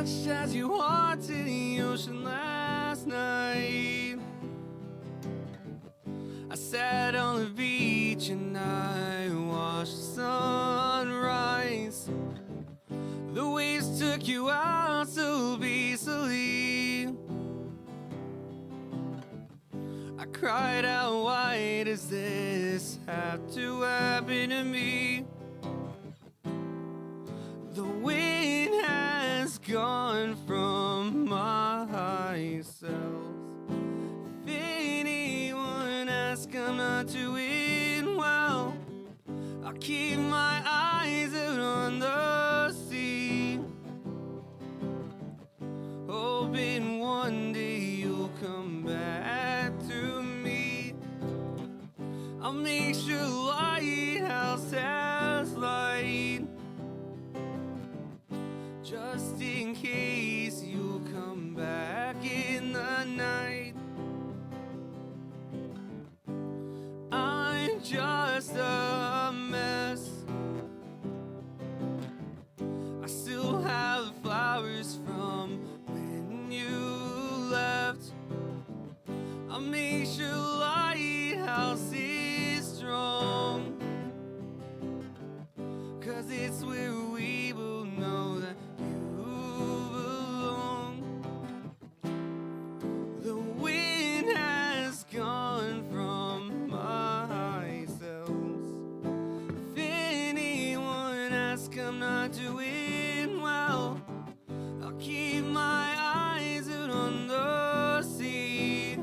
Watched as you walked to the ocean last night. I sat on the beach and I watched the sunrise. The waves took you out so peacefully. I cried out, why does this have to happen to me? The wind has gone from my high self. If anyone has come not to it, well, I'll keep my eyes out on the sea, hoping one day you'll come back to me. I'll make sure the lighthouse has light, just in case you'll come back in the night. I'm just a mess. I still have the flowers from when you left. I'll make sure the lighthouse is strong, 'cause it's where we will know that you belong. The wind has gone from my high selves. If anyone has come not to it, well, I'll keep my eyes out on the sea,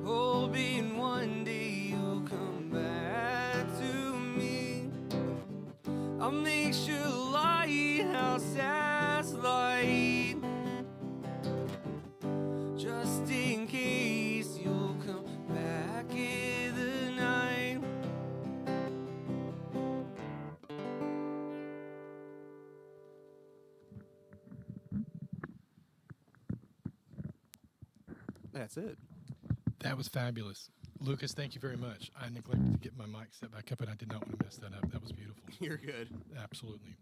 hoping one day you'll come back to me. I'll make sure the lighthouse has light, just in case you'll come back in the night. That's it. That was fabulous. Lucas, thank you very much. I neglected to get my mic set back up, and I did not want to mess that up. That was beautiful. You're good. Absolutely.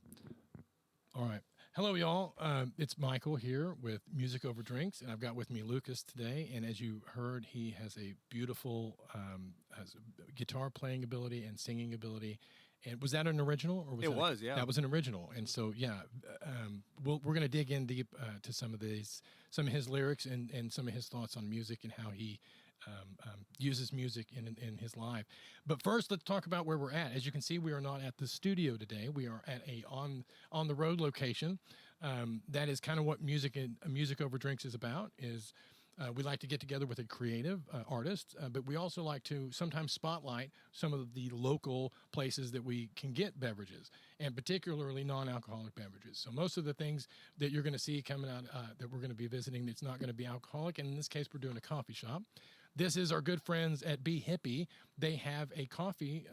All right. Hello, y'all. It's Michael here with Music Over Drinks, and I've got with me Lucas today. And as you heard, he has a beautiful has guitar playing ability and singing ability. And was that an original, or was It that was, yeah. That was an original. And so, yeah, we're going to dig in deep to some of his lyrics and some of his thoughts on music and how he uses music in his life. But first, let's talk about where we're at. As you can see, we are not at the studio today. We are at a on the road location. That is kind of what music over drinks is about. We like to get together with a creative artist, but we also like to sometimes spotlight some of the local places that we can get beverages, and particularly non-alcoholic beverages. So most of the things that you're going to see coming out that we're going to be visiting, that's not going to be alcoholic, and in this case, we're doing a coffee shop. This is our good friends at Bee Hippy. They have a coffee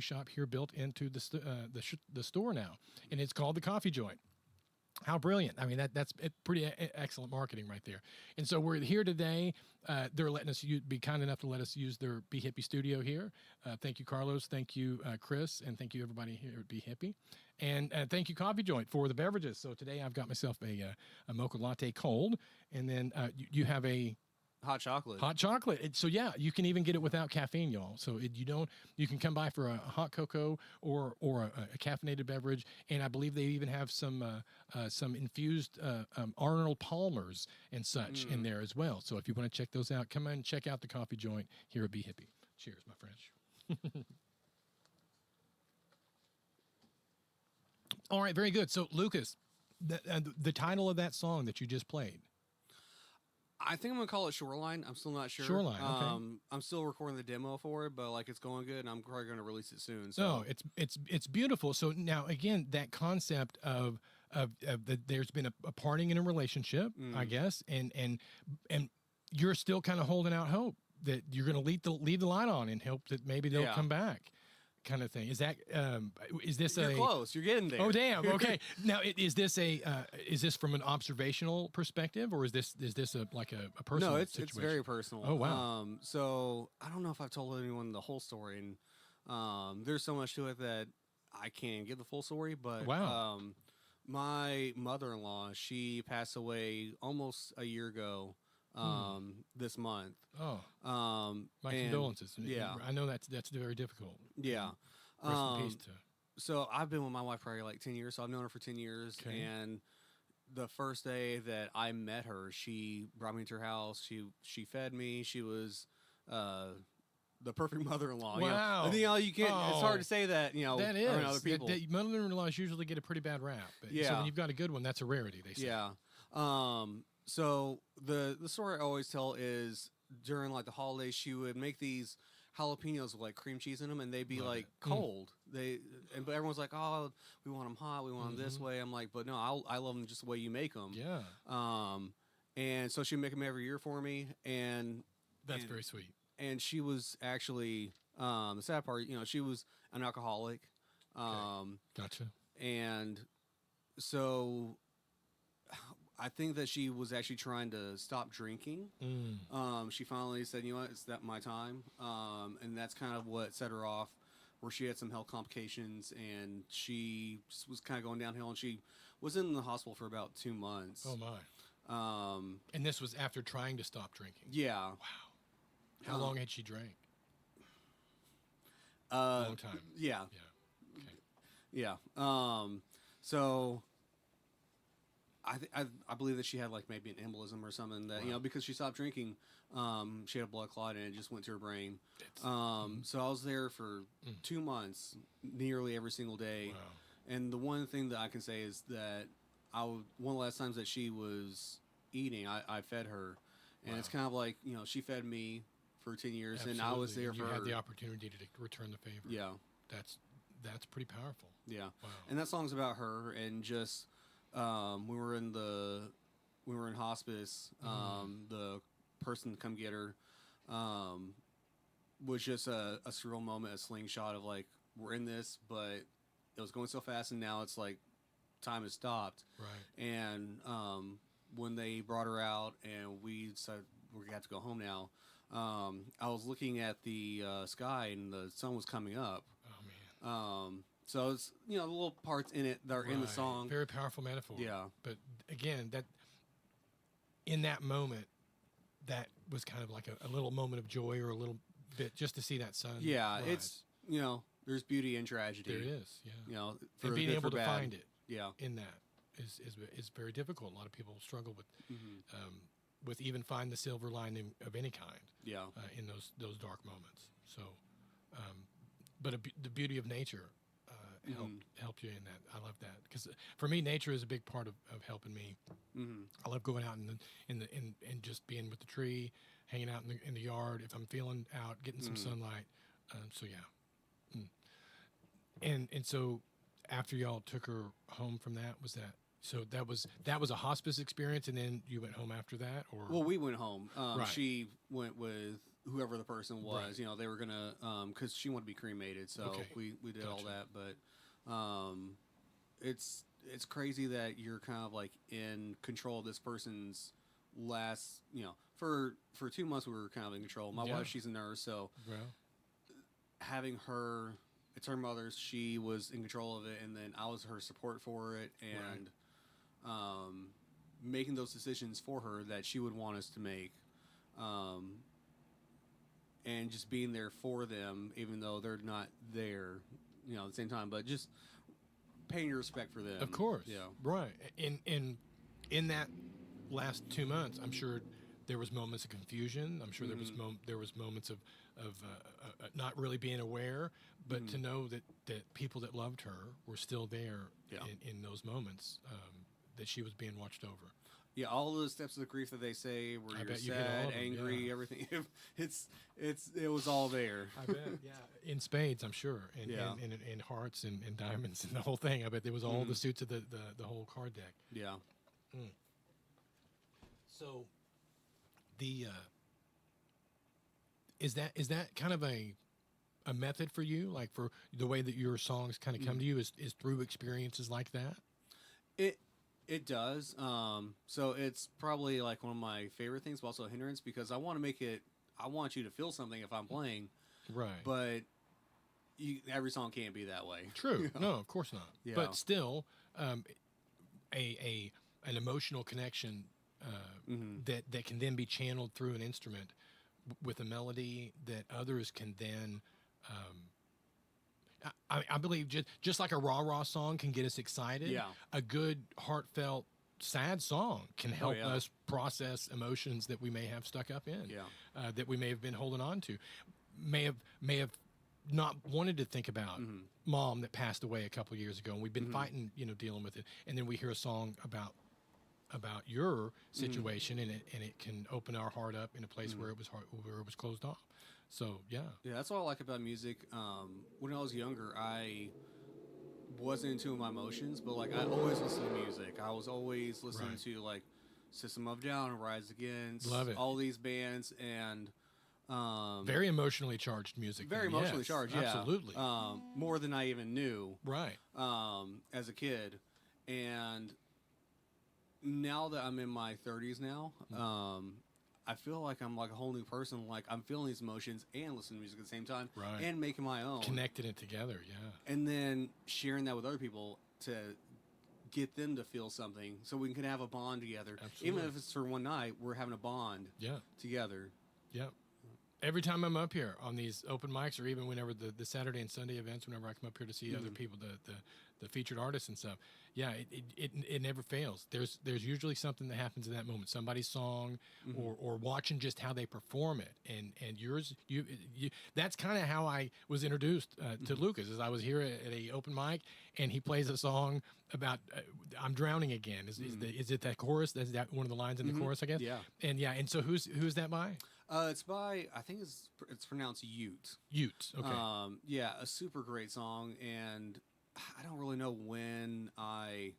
shop here built into the store now, and it's called the Coffee Joint. How brilliant. I mean, that's pretty excellent marketing right there. And so we're here today. They're letting us be kind enough to let us use their Bee Hippy studio here. Thank you, Carlos. Thank you, Chris. And thank you, everybody here at Bee Hippy. And thank you, Coffee Joint, for the beverages. So today I've got myself a mocha latte cold. And then you have a Hot chocolate. Hot chocolate. So yeah, you can even get it without caffeine, y'all. So you can come by for a hot cocoa or a caffeinated beverage, and I believe they even have some infused Arnold Palmers and such in there as well. So if you want to check those out, come in and check out the Coffee Joint here at Bee Hippy. Cheers, my friends. All right, very good. So Lucas, the title of that song that you just played. I think I'm gonna call it Shoreline. I'm still not sure. Shoreline. Okay. I'm still recording the demo for it, but like it's going good, and I'm probably gonna release it soon. So no, it's beautiful. So now again, that concept of there's been a parting in a relationship, I guess, and you're still kind of holding out hope that you're gonna leave the light on and hope that maybe they'll come back. Kind of thing. Is that is this You're close? You're getting there. Oh damn. Okay. Now is this from an observational perspective, or is this a personal? No, it's situation? very personal. Oh wow. So I don't know if I've told anyone the whole story, and there's so much to it that I can't give the full story. But wow. My mother-in-law, she passed away almost a year ago, this month. Oh, my And condolences. yeah, I know that's very difficult. yeah. Rest in peace Um, to. so I've been with my wife probably like 10 years. So I've known her for 10 years. Okay. And the first day that I met her, she brought me to her house. She fed me. She was, the perfect mother-in-law. Wow. You can't. It's hard to say that. That around other is. people. Mother-in-laws usually get a pretty bad rap. So Yeah. when you've got a good one, that's a rarity, they say. Yeah. So the story I always tell is during like the holidays, she would make these jalapenos with like cream cheese in them, and they'd be Love like it. cold. But everyone's like, oh, we want them hot, we want them this way. I'm like, but no, I love them just the way you make them. Yeah. And so she'd make them every year for me, and That's very sweet. and she was actually the sad part, she was an alcoholic. Gotcha. And so I think that she was actually trying to stop drinking. She finally said, you know what, it's that my time. And that's kind of what set her off, where she had some health complications, and she was kind of going downhill, and she was in the hospital for about 2 months. Oh, my. And this was after trying to stop drinking. Yeah. Wow. How long had she drank? Long time. Yeah. Yeah. Okay. Yeah. So I believe that she had like maybe an embolism or something that, Wow. because she stopped drinking, she had a blood clot and it just went to her brain. It's- So I was there for 2 months, nearly every single day. Wow. And the one thing that I can say is that one of the last times that she was eating, I fed her, and it's Wow. kind of like, she fed me for 10 years, and I was Absolutely. there And for you her. had the opportunity to return the favor. Yeah. That's pretty powerful. Yeah. Wow. And that song's about her, and just we were in hospice. The person to come get her was just a surreal moment, a slingshot of like, we're in this, but it was going so fast, and now it's like time has stopped. Right. And when they brought her out, and we said we're gonna have to go home now, I was looking at the sky, and the sun was coming up. Oh, man. So it's the little parts in it that are in the Right. song. Very powerful metaphor. Yeah. But again, that in that moment, that was kind of like a little moment of joy, or a little bit just to see that sun. Yeah, rise. it's there's beauty in tragedy. There is. Yeah. For And being good, able for to bad. find it Yeah. in that is very difficult. A lot of people struggle Mm-hmm. with even find the silver lining of any kind. Yeah. In those dark moments. So, but the beauty of nature helped you in that. I love that, because for me, nature is a big part of helping me. Mm-hmm. I love going out and just being with the tree, hanging out in the yard. If I'm feeling out, getting some sunlight. So yeah. And so after y'all took her home from that, that was a hospice experience, and then you went home after that, or Well, we went home. Right. She went with whoever the person was. Right. They were gonna because she wanted to be cremated, so Okay. we did all Gotcha. that. But it's crazy that you're kind of like in control of this person's last. For 2 months we were kind of in control. My Yeah. wife, she's a nurse, so well, having her, it's her mother's, she was in control of it, and then I was her support for it, and making those decisions for her that she would want us to make, and just being there for them even though they're not there at the same time, but just paying your respect for them, of course, yeah. right. In that last 2 months, I'm sure there was moments of confusion. I'm sure there was moments of not really being aware, but to know that people that loved her were still there in those moments, that she was being watched over. Yeah, all those steps of the grief that they say, where I you're bet you hit all sad, of them, angry, yeah. everything. It was all there. I bet, yeah, in spades, I'm sure, and Yeah. and hearts and diamonds and the whole thing. I bet there was all the suits of the whole card deck. Yeah. So, the is that kind of a method for you, like for the way that your songs kind of come to you, is through experiences like that? It does. So it's probably like one of my favorite things, but also a hindrance, because I want you to feel something if I'm playing, Right. but every song can't be that way. True. No, of course not. Yeah. But still, an emotional connection that can then be channeled through an instrument with a melody that others can then. I believe just like a rah song can get us excited, a good heartfelt sad song can help us process emotions that we may have stuck up in, that we may have been holding on to, may have not wanted to think about mom that passed away a couple years ago, and we've been fighting, dealing with it, and then we hear a song about your situation, and it can open our heart up in a place where it was closed off. So yeah, that's what I like about music. When I was younger, I wasn't into my emotions, but like I always listened to music. I was always listening to like System of a Down, Rise Against, love it, all these bands, and very emotionally charged music. Very emotionally charged, absolutely, more than I even knew, right? As a kid, and now that I'm in my 30s now, I feel like I'm like a whole new person. Like I'm feeling these emotions and listening to music at the same time, and making my own, connecting it together, and then sharing that with other people to get them to feel something, so we can have a bond together. Absolutely. Even if it's for one night, we're having a bond, together. Yeah. Every time I'm up here on these open mics, or even whenever the Saturday and Sunday events, whenever I come up here to see other people, the featured artists and stuff, it never fails. There's usually something that happens in that moment, somebody's song, or watching just how they perform it. And yours, you that's kind of how I was introduced to Lucas. As I was here at a open mic, and he plays a song about I'm drowning again. Is it that chorus? Is that one of the lines in the chorus? I guess. Yeah. And so who's that by? It's by, I think it's pronounced Ute. Ute, okay. A super great song, and I don't really know when I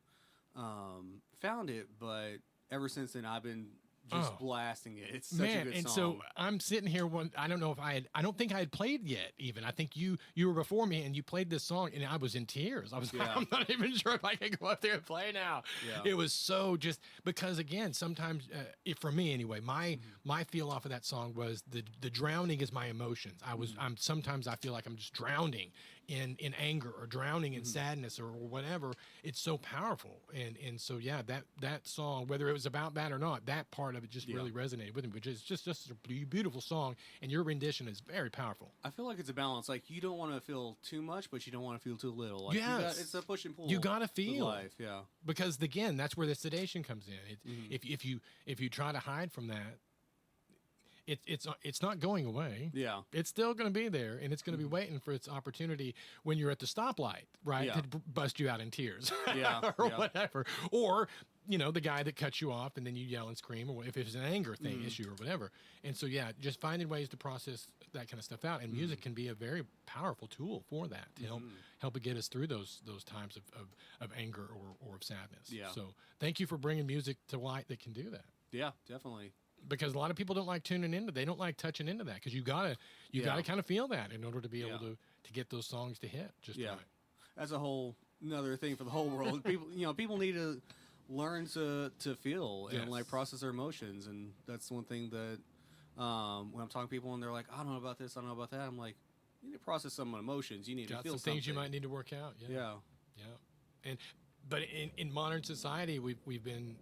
found it, but ever since then I've been just blasting it. It's such a good song. So I'm sitting here. I don't know if I don't think I had played yet. Even I think you were before me, and you played this song, and I was in tears. I was I'm not even sure if I can go up there and play now. Yeah. It was so just because again, sometimes for me anyway, my feel off of that song was the drowning is my emotions. I'm sometimes I feel like I'm just drowning in anger or drowning in sadness or whatever. It's so powerful, and so that song, whether it was about that or not, that part of it just really resonated with me, which is just a beautiful song, and your rendition is very powerful. I feel like it's a balance. Like you don't want to feel too much, but you don't want to feel too little. Like it's a push and pull. You gotta feel life, because again, that's where the sedation comes in. If you try to hide from that, it's not going away. Yeah, it's still going to be there, and it's going to be waiting for its opportunity when you're at the stoplight, right? To bust you out in tears, or whatever, or the guy that cuts you off, and then you yell and scream, or if it's an anger thing issue or whatever. And so just finding ways to process that kind of stuff out, and music can be a very powerful tool for that to help it get us through those times of anger or of sadness. Yeah. So thank you for bringing music to light that can do that. Yeah, definitely. Because a lot of people don't like they don't like touching into that, because you gotta kind of feel that in order to be able to get those songs to hit just right. That's a whole another thing for the whole world. People need to learn to feel and like process their emotions, and that's one thing that when I'm talking to people and they're like, I don't know about this, I don't know about that, I'm like, you need to process some emotions. You need to feel some things you might need to work out. But in modern society, we've been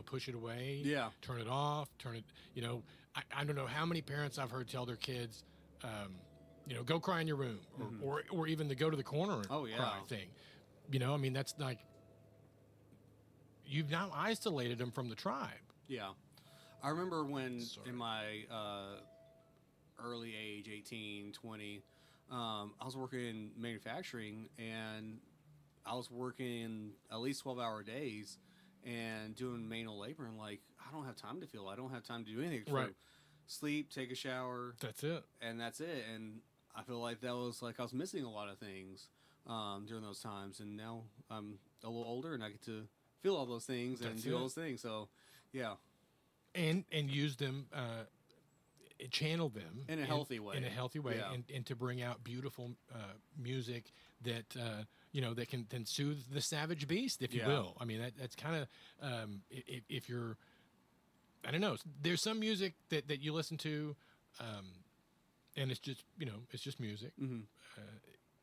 push it away, turn it off, I don't know how many parents I've heard tell their kids, go cry in your room, or even to go to the corner and cry thing. I mean, that's like, you've now isolated them from the tribe. Yeah. I remember when in my early age, 18, 20, I was working in manufacturing, and I was working at least 12-hour days and doing manual labor, and like, I don't have time to feel. I don't have time to do anything. Sleep, take a shower. That's it. And that's it. And I feel like that was like I was missing a lot of things during those times. And now I'm a little older, and I get to feel all those things and do all those things. So, yeah. And use them, channel them in a healthy way. And to bring out beautiful music that that can soothe the savage beast, if you will. I mean, that's kind of if you're, I don't know. There's some music that you listen to, and it's just it's just music.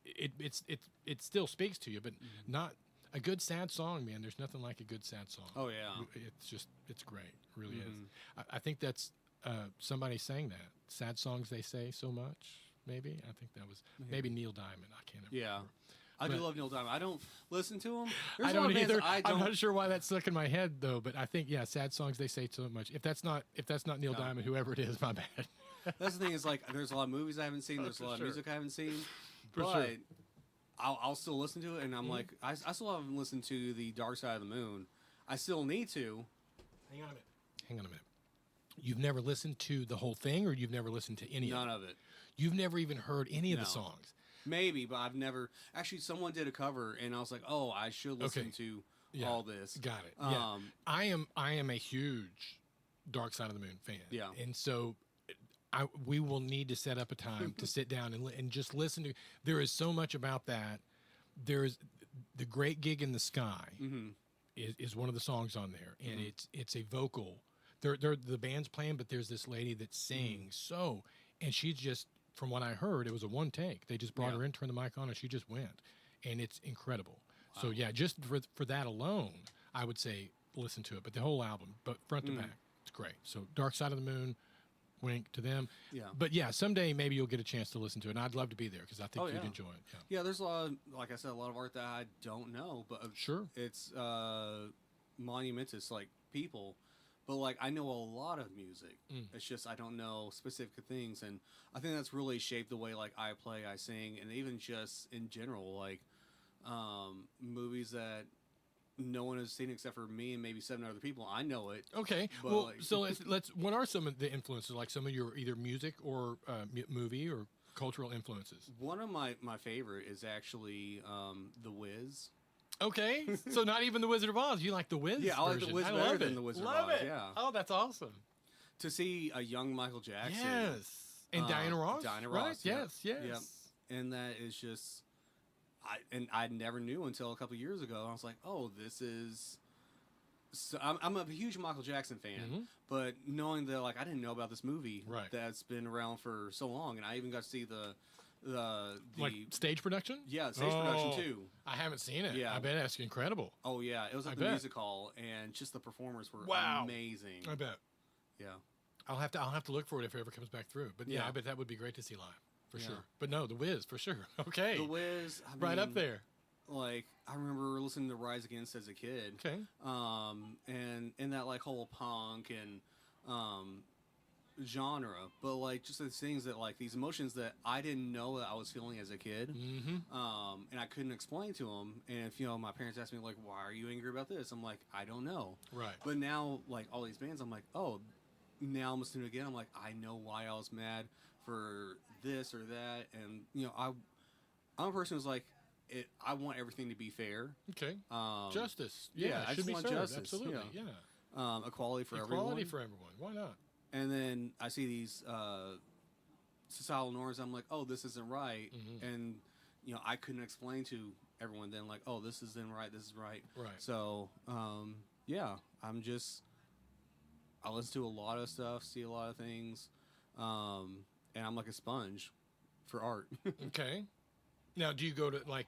It still speaks to you, but not A good sad song, man. There's nothing like a good sad song. Oh yeah. It's great. It really is. I think that's somebody sang that. Sad songs they say so much. Maybe I think that was maybe Neil Diamond. I can't remember. Yeah. I do love Neil Diamond. I don't listen to him. I don't either. I'm not sure why that's stuck in my head though. But I think sad songs they say so much. If that's not Neil Diamond, whoever it is, my bad. That's the thing is like there's a lot of movies I haven't seen. There's a lot of music I haven't seen. For but sure. I'll still listen to it, and I'm like I still haven't listened to the Dark Side of the Moon. I still need to. Hang on a minute. You've never listened to the whole thing, or you've never listened to any None of it? of it. You've never even heard any of the songs. Maybe, but I've never. Actually, someone did a cover, and I was like, "Oh, I should listen to all this." Got it. I am a huge Dark Side of the Moon fan. Yeah, and so we will need to set up a time to sit down and just listen to. There is so much about that. There is the Great Gig in the Sky is one of the songs on there, and it's a vocal. The band's playing, but there's this lady that sings and she's just. From what I heard, it was a one take. They just brought her in, turned the mic on, and she just went. And it's incredible. Wow. So, just for that alone, I would say listen to it. But the whole album, but front to back, it's great. So Dark Side of the Moon, wink to them. Yeah. But, someday maybe you'll get a chance to listen to it. And I'd love to be there because I think you'd enjoy it. Yeah, there's a lot of, like I said, a lot of art that I don't know. But sure. It's monumentous, like people. But, like, I know a lot of music. It's just I don't know specific things. And I think that's really shaped the way, like, I play, I sing, and even just in general, like, movies that no one has seen except for me and maybe 7 other people. I know it. Okay. But well, like, so let's. What are some of the influences, like some of your either music or movie or cultural influences? One of my favorite is actually The Wiz. Okay, so not even the Wizard of Oz. You like the Wiz? Yeah, I like the Wiz better than the Wizard of Oz. Yeah. Oh, that's awesome. To see a young Michael Jackson. Yes. And Diana Ross. Diana right? Ross. Yes. Yep. And that is just, I never knew until a couple of years ago. I was like, oh, this is. So I'm a huge Michael Jackson fan, but knowing that like I didn't know about this movie that's been around for so long, and I even got to see the like stage production. Yeah, stage production too. I haven't seen it. Yeah, I bet that's incredible. Oh yeah, it was at the music hall, and just the performers were amazing. I bet. Yeah, I'll have to look for it if it ever comes back through. But I bet that would be great to see live for sure. But no, the Wiz for sure. Okay, the Wiz, right up there. Like I remember listening to Rise Against as a kid. Okay. And in that like whole punk and genre, but like just the things that like these emotions that I didn't know that I was feeling as a kid, and I couldn't explain to them. And if my parents asked me like, "Why are you angry about this?" I'm like, "I don't know." Right. But now like all these bands, I'm like, "Oh." Now I'm listening to it again. I'm like, I know why I was mad for this or that, and I'm a person who's like, I want everything to be fair. Okay. Justice. Yeah, I just want served. justice. Absolutely. Yeah. Equality for everyone. Equality for everyone. Why not? And then I see these societal norms. I'm like, oh, this isn't right. And I couldn't explain to everyone then, like, oh, this isn't right. This is right. Right. So, I listen to a lot of stuff, see a lot of things, and I'm like a sponge for art. Okay. Now, do you go to like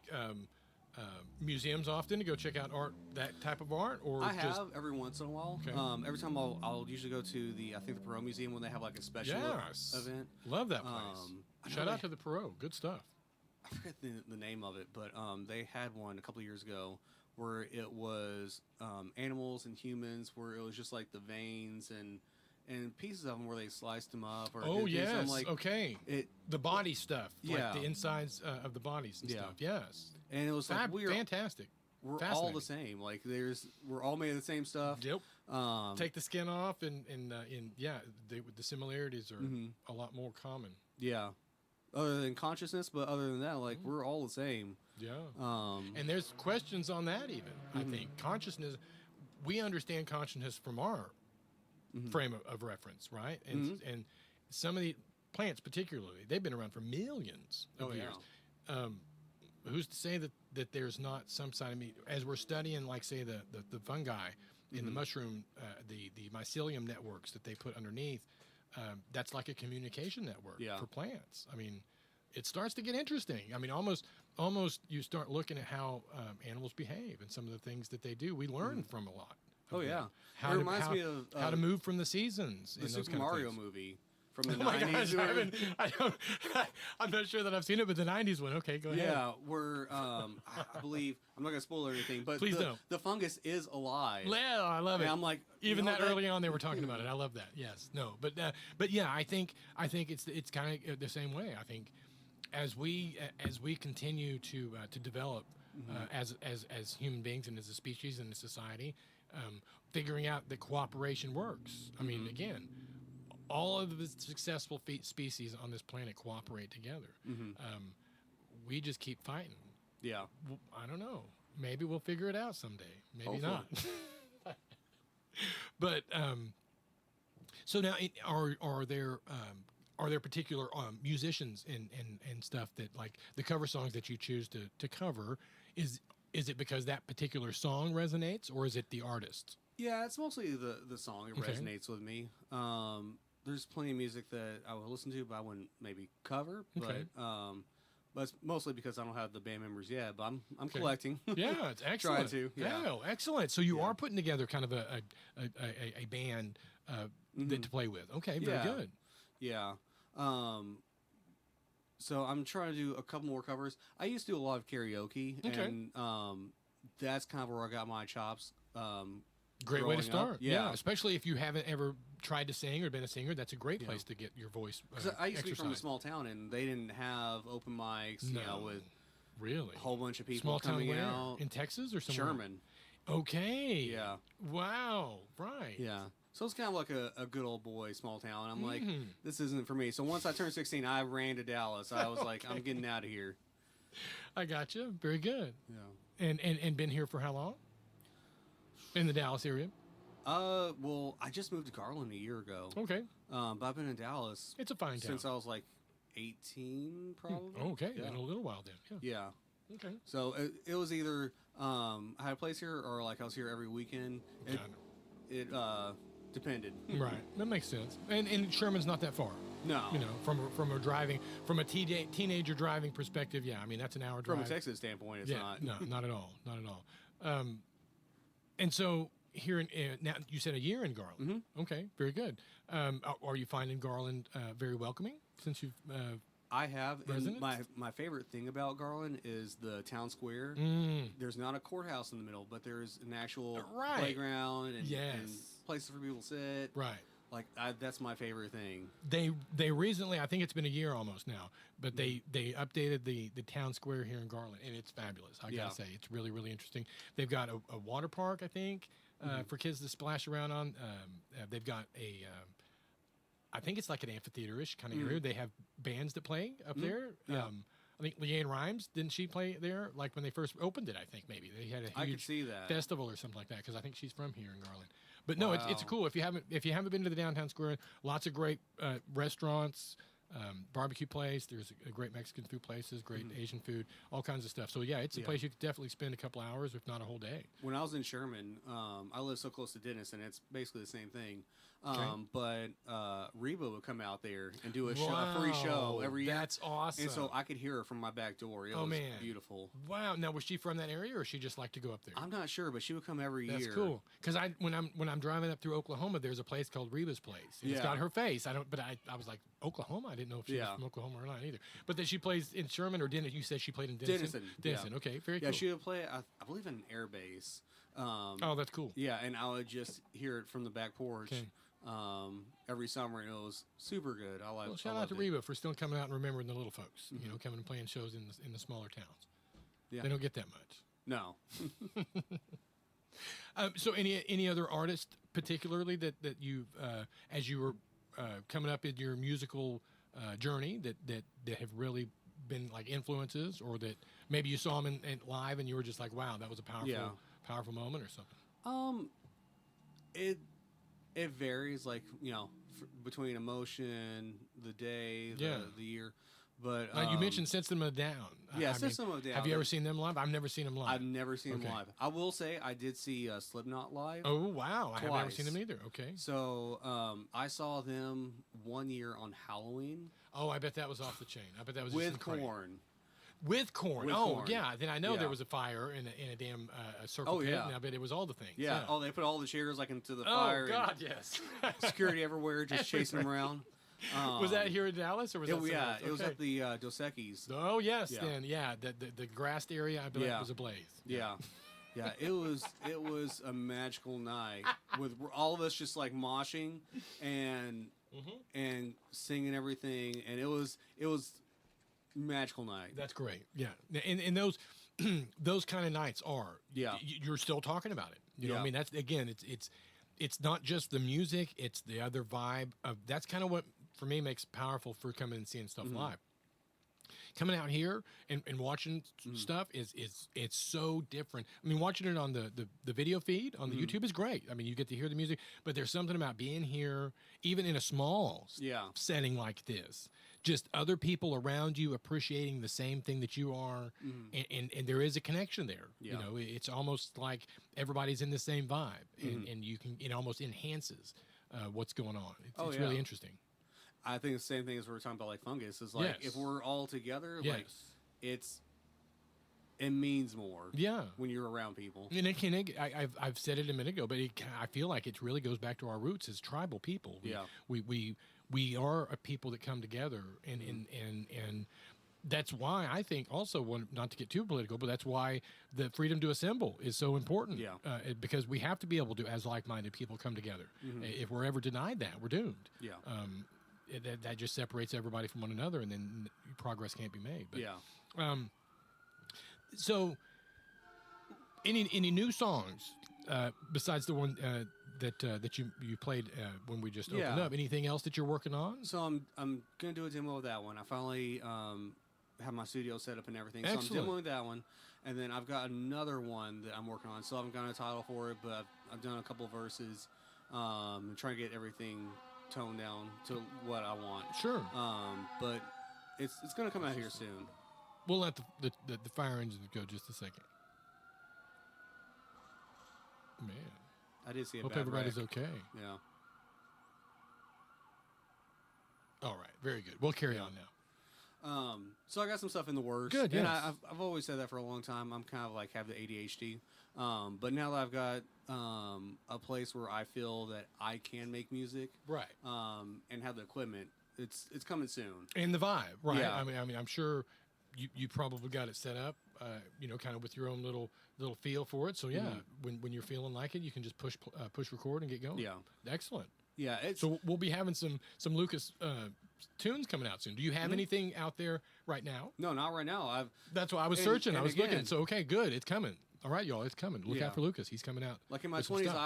museums often to go check out art, that type of art, or I have every once in a while. Okay. Every time I'll usually go to the Perot Museum when they have like a special event. Love that place. Shout out to the Perot. Good stuff. I forget the name of it, but they had one a couple of years ago where it was animals and humans, where it was just like the veins and pieces of them where they sliced them up. Or yes, like, okay. The body stuff, like the insides of the bodies and stuff. Yes, and it was like fantastic. We're all the same. Like we're all made of the same stuff. Yep. Take the skin off, and the similarities are a lot more common. Yeah. Other than consciousness, but other than that, like we're all the same. Yeah. And there's questions on that even. I think consciousness. We understand consciousness from our frame of reference, right? And some of the plants, particularly, they've been around for millions of years. Who's to say that there's not some side of me as we're studying, like say the fungi in the mushroom, the mycelium networks that they put underneath. That's like a communication network for plants. I mean, it starts to get interesting. I mean, almost almost you start looking at how animals behave and some of the things that they do. We learn from a lot. Oh yeah, How it to, reminds how, me of how to move from the seasons. the and those Super kind of Mario things. movie from the Oh my 90s. gosh, I'm not sure that I've seen it, but the 90s one. Okay, go ahead. Yeah, where I believe I'm not gonna spoil anything, but Please don't. the fungus is alive. Yeah, I love it. And I'm like, even you know, that early on, they were talking about it. I love that. Yes, no, but yeah, I think it's kind of the same way. I think as we continue to develop as human beings and as a species and a society, figuring out that cooperation works. I mean, again, all of the successful species on this planet cooperate together. We just keep fighting. Yeah. I don't know. Maybe we'll figure it out someday. Maybe Hopefully. not. But so now, are there particular musicians and stuff that, like, the cover songs that you choose to cover? Is it because that particular song resonates, or is it the artist? Yeah, it's mostly the song. It Okay. resonates with me. There's plenty of music that I would listen to, but I wouldn't maybe cover. Okay. But it's mostly because I don't have the band members yet. But I'm Okay. collecting. Yeah, it's excellent. to, yeah. Oh, excellent. So you Yeah. are putting together kind of a band that to play with. Okay, very Yeah. good. Yeah. So I'm trying to do a couple more covers. I used to do a lot of karaoke, Okay. and that's kind of where I got my chops. Great way to growing up. start. Yeah. Especially if you haven't ever tried to sing or been a singer, that's a great place to get your voice. 'Cause I used to be from a exercised. small town, and they didn't have open mics, you know, with Really? a whole bunch of people Small town coming where? out. In Texas or somewhere? Sherman. Okay. Yeah. Wow. Right. Yeah. So it's kind of like a good old boy small town. I'm like, Mhm. this isn't for me. So once I turned 16, I ran to Dallas. I was like, I'm getting out of here. I got you. Very good. Yeah. And been here for how long? In the Dallas area? Well, I just moved to Garland a year ago. Okay. But I've been in Dallas It's a fine town. since I was like 18, probably. Okay. Yeah. In a little while then. Yeah. Yeah. Okay. So it was either I had a place here or like I was here every weekend. It depended. Right. That makes sense. And Sherman's not that far. No. You know, from a teenager driving perspective, yeah. I mean, that's an hour drive. From a Texas standpoint, it's not. No, not at all. Not at all. And so here now, you said a year in Garland. Mm-hmm. Okay, very good. Are you finding Garland very welcoming since you've? I have. And Residents? my favorite thing about Garland is the town square. There's not a courthouse in the middle, but there's an actual Right. playground and Yes. places for people to sit. Right. Like that's my favorite thing. They recently, I think it's been a year almost now, but they updated the town square here in Garland, and it's fabulous. I Yeah. gotta say, it's really, really interesting. They've got a water park, I think, for kids to splash around on. They've got I think it's like an amphitheater-ish kind of area. They have bands that play up there. Yeah. I think Leanne Rhymes, didn't she play there? Like when they first opened it, I think maybe they had a I could huge see that. festival or something like that, because I think she's from here in Garland. But no, it's Wow. cool. If you haven't been to the downtown square, lots of great restaurants, barbecue place. There's a great Mexican food places, great Asian food, all kinds of stuff. So yeah, it's a place you could definitely spend a couple hours, if not a whole day. When I was in Sherman, I live so close to Dennis, and it's basically the same thing. Okay. But Reba would come out there and do a free show Wow, every year. That's awesome. And so I could hear her from my back door. It was man. beautiful. Wow. Now, was she from that area, or she just like to go up there? I'm not sure, but she would come every That's year. cool. Because when I'm driving up through Oklahoma, there's a place called Reba's Place. And It's Yeah. got her face. I was like, Oklahoma? I didn't know if she was Yeah. from Oklahoma or not either. But then she plays in Sherman or Denison. You said she played in Denison. Denison, yeah. Okay, very Yeah, cool. she would play, I believe, in an air base. Oh, that's cool. Yeah, and I would just hear it from the back porch Okay. every summer, and it was super good. Well, shout out to Reba for still coming out and remembering the little folks. You know, coming and playing shows in the smaller towns. Yeah. They don't get that much. No. So, any other artists, particularly that you've as you were coming up in your musical journey, that have really been like influences, or that maybe you saw them in live and you were just like, wow, that was a powerful moment or something. It varies, like, you know, between emotion, the day, the year. But Now, you mentioned System of a Down. Yeah, I System of a Down. Have you ever seen them live? I've never seen them live. I've never seen them Okay. live. I will say I did see Slipknot live. Oh wow, I haven't ever Twice. seen them either. Okay. So I saw them one year on Halloween Oh, I bet that was off the chain. I bet that was just with some crazy- Korn. With corn. With Oh, corn. yeah. Then I know Yeah. there was a fire in a damn circle pit. yeah. And I bet it was all the things. Yeah. Oh, they put all the chairs like into the Oh, fire. God, yes. And security everywhere, just chasing them around. Was that here in Dallas, or was that somewhere Yeah, else? it was Okay. at the Dos Equis. Oh, yes, Yeah. then. Yeah, the grassed area, I believe, was ablaze. Yeah. Yeah, it was a magical night with all of us just like moshing and and singing everything, and it was magical night. That's great. Yeah, and those those kind of nights are. Yeah. You're still talking about it. You know what I Yeah. mean? That's again, it's not just the music; it's the other vibe of. That's kind of what for me makes it powerful for coming and seeing stuff live. Coming out here and watching stuff is it's so different. I mean, watching it on the video feed on the YouTube is great. I mean, you get to hear the music, but there's something about being here, even in a small setting like this. Just other people around you appreciating the same thing that you are, and there is a connection there. Yeah. You know, it's almost like everybody's in the same vibe, and you can it almost enhances what's going on. It's really interesting. I think the same thing as we were talking about, like fungus, is like if we're all together, like it means more. Yeah, when you're around people. And I've said it a minute ago, but I feel like it really goes back to our roots as tribal people. We are a people that come together, and that's why I think also, not to get too political, but that's why the freedom to assemble is so important. Yeah. Because we have to be able to, as like-minded people, come together. If we're ever denied that, we're doomed. Yeah. That just separates everybody from one another, and then progress can't be made. But, so, any new songs besides the one that you played when we just opened up? Anything else that you're working on? So I'm gonna do a demo of that one. I finally have my studio set up and everything. Excellent. So I'm demoing that one, and then I've got another one that I'm working on. So I haven't got a title for it, but I've done a couple verses, and trying to get everything toned down to what I want. Sure. But it's gonna come out here soon. We'll let the fire engines go just a second. Man, I did see a hope bad everybody's wreck. okay. Yeah. All right, very good. We'll carry on now. So I got some stuff in the works. Good, And yes. I've always said that for a long time. I'm kind of like have the ADHD. But now that I've got a place where I feel that I can make music, Right. and have the equipment, it's coming soon. And the vibe, right? Yeah. I mean, I'm sure you probably got it set up, kind of with your own little feel for it. So yeah, when you're feeling like it, you can just push record and get going. Yeah. Excellent. Yeah. So we'll be having some Lucas tunes coming out soon. Do you have anything out there right now? No, not right now. That's why I was and- searching. I and was again- looking. So okay, good. It's coming. All right, y'all. It's coming. Look Yeah. out for Lucas. He's coming out. Like in my with some 20s, stuff.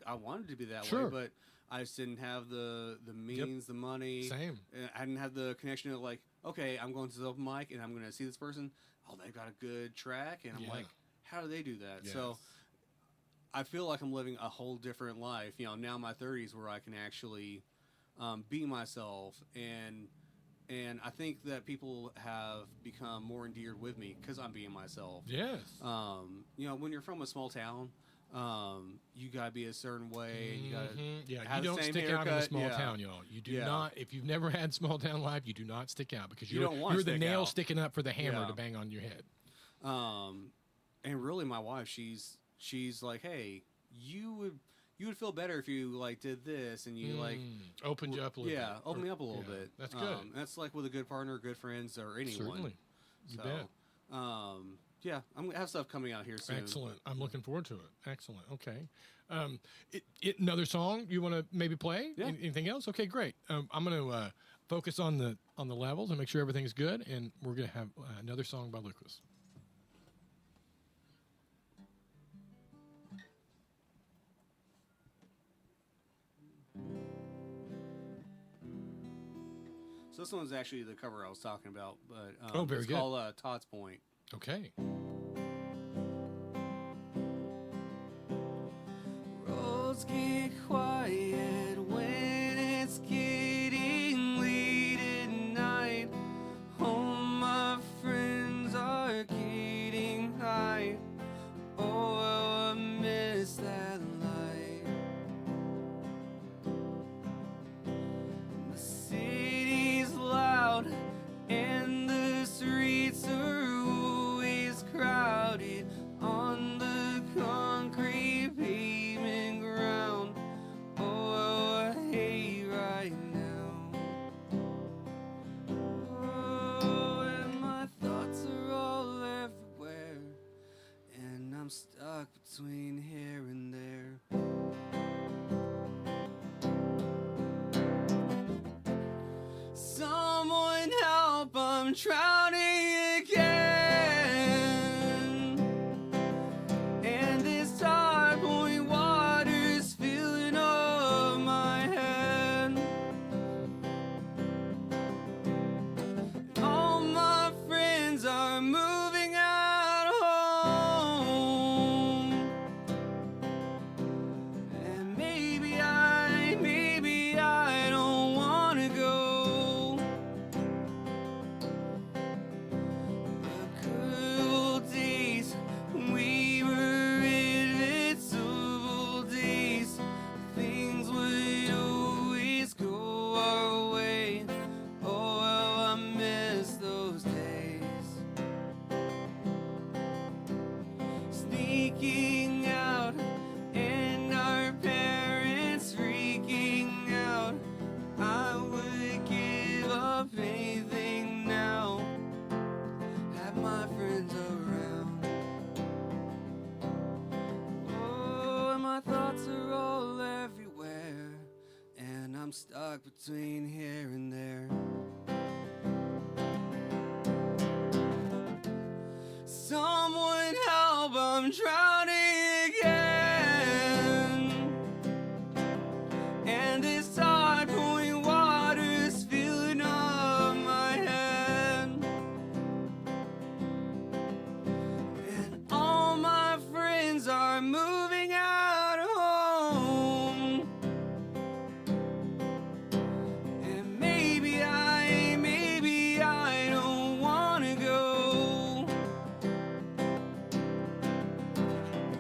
I wanted to be that Sure. way, but I just didn't have the means, the money. Same. And I didn't have the connection of like, okay, I'm going to the open mic and I'm going to see this person. Oh, they've got a good track, and I'm Yeah. like, how do they do that? Yes. So I feel like I'm living a whole different life. You know, now in my 30s, where I can actually be myself, and I think that people have become more endeared with me because I'm being myself. Yes. You know, when you're from a small town, you gotta be a certain way, and you gotta Yeah, have you the don't same stick out in a haircut. small Yeah. town, y'all. You do Yeah. not. If you've never had small town life, you do not stick out because You you're don't wanna you're the stick nail out. sticking up for the hammer Yeah. to bang on your head. And really, my wife, she's like, hey, you would feel better if you like did this, and you like Opened you up a little bit. yeah, open me up a little Yeah, bit. That's good. And that's like with a good partner, good friends, or anyone. Certainly. You So, bet. yeah, I'm gonna have stuff coming out here soon. Excellent. I'm looking forward to it. Excellent. Okay. Another song you want to maybe play? Yeah. Anything else? Okay, great. I'm going to focus on the levels and make sure everything's good, and we're going to have another song by Lucas. So this one's actually the cover I was talking about, but Oh, very it's good. called Todd's Point. Okay. Roads get quiet when it's getting late at night. All my friends are getting high. Oh, how I miss that light. The city's loud and the streets are drowning again, and this tide point water's filling up my head. All my friends are moving out home, and maybe I don't wanna go. The good old days, we were invincible days. Things would always go our way. Oh, how I miss those days. Sneaking out, and our parents freaking out. I would give up anything now. Have my friends around. Oh, and my thoughts are all everywhere, and I'm stuck between here and there. Someone help, I'm drowning again, and this tide point water's filling up my head. And all my friends are moving out home, and maybe I don't wanna go.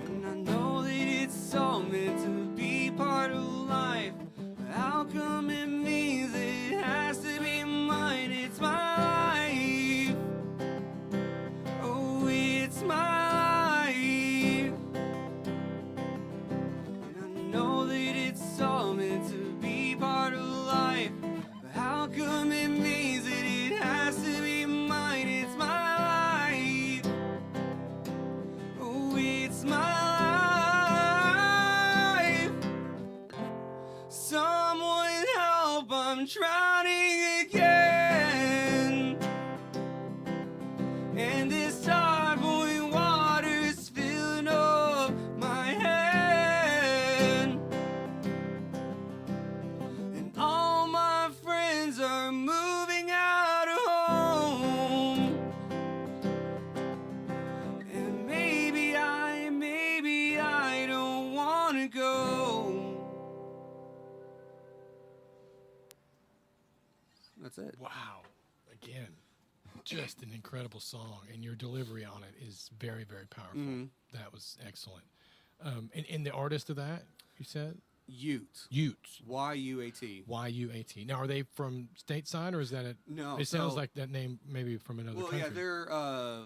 And I know that it's all meant to be part of life, but how come it means it has to be mine? It's my life. Oh, it's my life. And I know that it's all meant to be part of life, but how come it means that it has to be mine? It's my life. Oh, it's my life. Someone help, I'm drowning again, and this tide point water's filling up my head. And all my friends are moving out home, and maybe I don't wanna go. That's it. Wow. Again, just an incredible song, and your delivery on it is very, very powerful. That was excellent. And the artist of that, you said? Ute. Utes. Y-U-A-T. Y-U-A-T. Now, are they from stateside, or is that a... No. It sounds so- like that name maybe from another Well, country. yeah, they're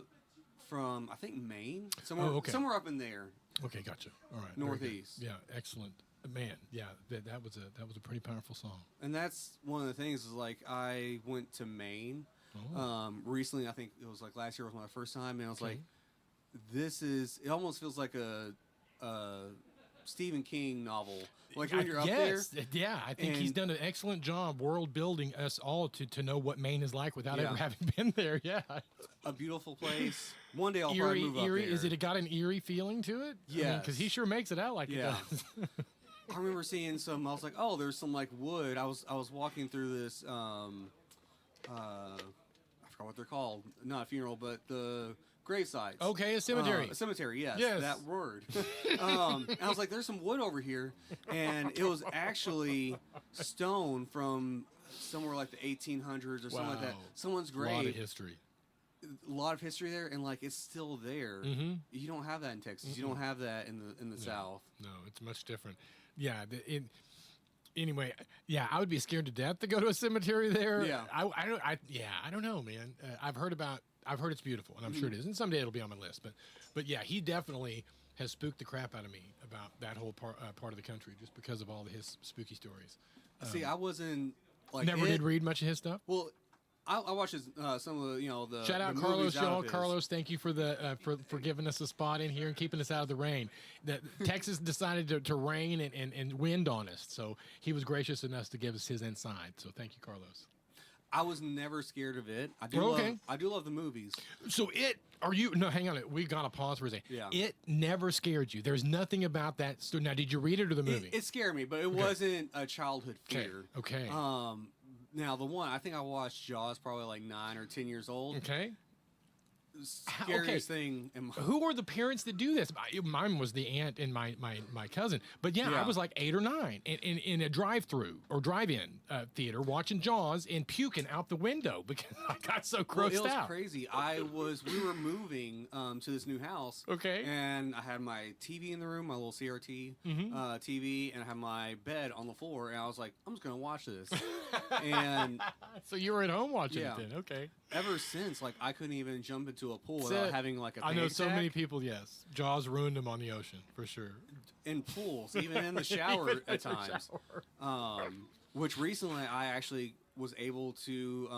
from, I think, Maine. Somewhere, Oh, okay. somewhere up in there. Okay, gotcha. All right. very good. Northeast. Yeah, excellent. Man, yeah, that was a pretty powerful song. And that's one of the things is like I went to Maine recently. I think it was like last year was my first time, and I was Okay. like, "This is." It almost feels like a Stephen King novel. Like when you're up there. Yeah, I think he's and- done an excellent job world building us all to know what Maine is like without Yeah. ever having been there. Yeah, A beautiful place. One day I'll probably move up eerie. there. Is it got an eerie feeling to it? Yes. because he sure makes it out like Yeah. it does. I remember seeing some. I was like, "Oh, there's some like wood." I was walking through this. I forgot what they're called. Not a funeral, but the grave sites. Okay, a cemetery. A cemetery, yes. Yes. That word. And I was like, there's some wood over here. And it was actually stone from somewhere like the 1800s or something like that. Wow. Someone's A lot of grave. history. A lot of history there, and like it's still there. Mm-hmm. You don't have that in Texas. You don't have that in the South. No, it's much different. Yeah. Anyway, yeah, I would be scared to death to go to a cemetery there. Yeah. I don't know, man. I've heard it's beautiful, and I'm sure it is, and someday it'll be on my list. But yeah, he definitely has spooked the crap out of me about that whole part of the country just because of all of his spooky stories. See, I wasn't like Never did read much of his stuff. Well, I watched his, some of the the Shout out the Carlos, movies out y'all. of his. Carlos, thank you for the for giving us a spot in here and keeping us out of the rain. Texas decided to rain and wind on us, so he was gracious enough to give us his inside. So thank you, Carlos. I was never scared of it. I do love the movies. So no, hang on. We got to pause for a second. Yeah. It never scared you. There's nothing about that story. Now, did you read it or the movie? It scared me, but it wasn't a childhood fear. Okay. Now the one I think I watched Jaws probably like 9 or 10 years old. Okay. Scariest thing in my Who are the parents that do this? Mine was the aunt and my cousin. But yeah, I was like 8 or 9 in a drive-through or drive-in theater watching Jaws and puking out the window because I got so grossed it was out. crazy. We were moving to this new house. Okay. And I had my TV in the room, my little CRT TV, and I had my bed on the floor. And I was like, I'm just gonna watch this. And so you were at home watching Yeah. it then? Okay. ever since, like, I couldn't even jump into a pool without having like a I know panic so attack. many people, yes. Jaws ruined them on the ocean, for sure. In pools, even in the shower at times. Which recently I actually was able to,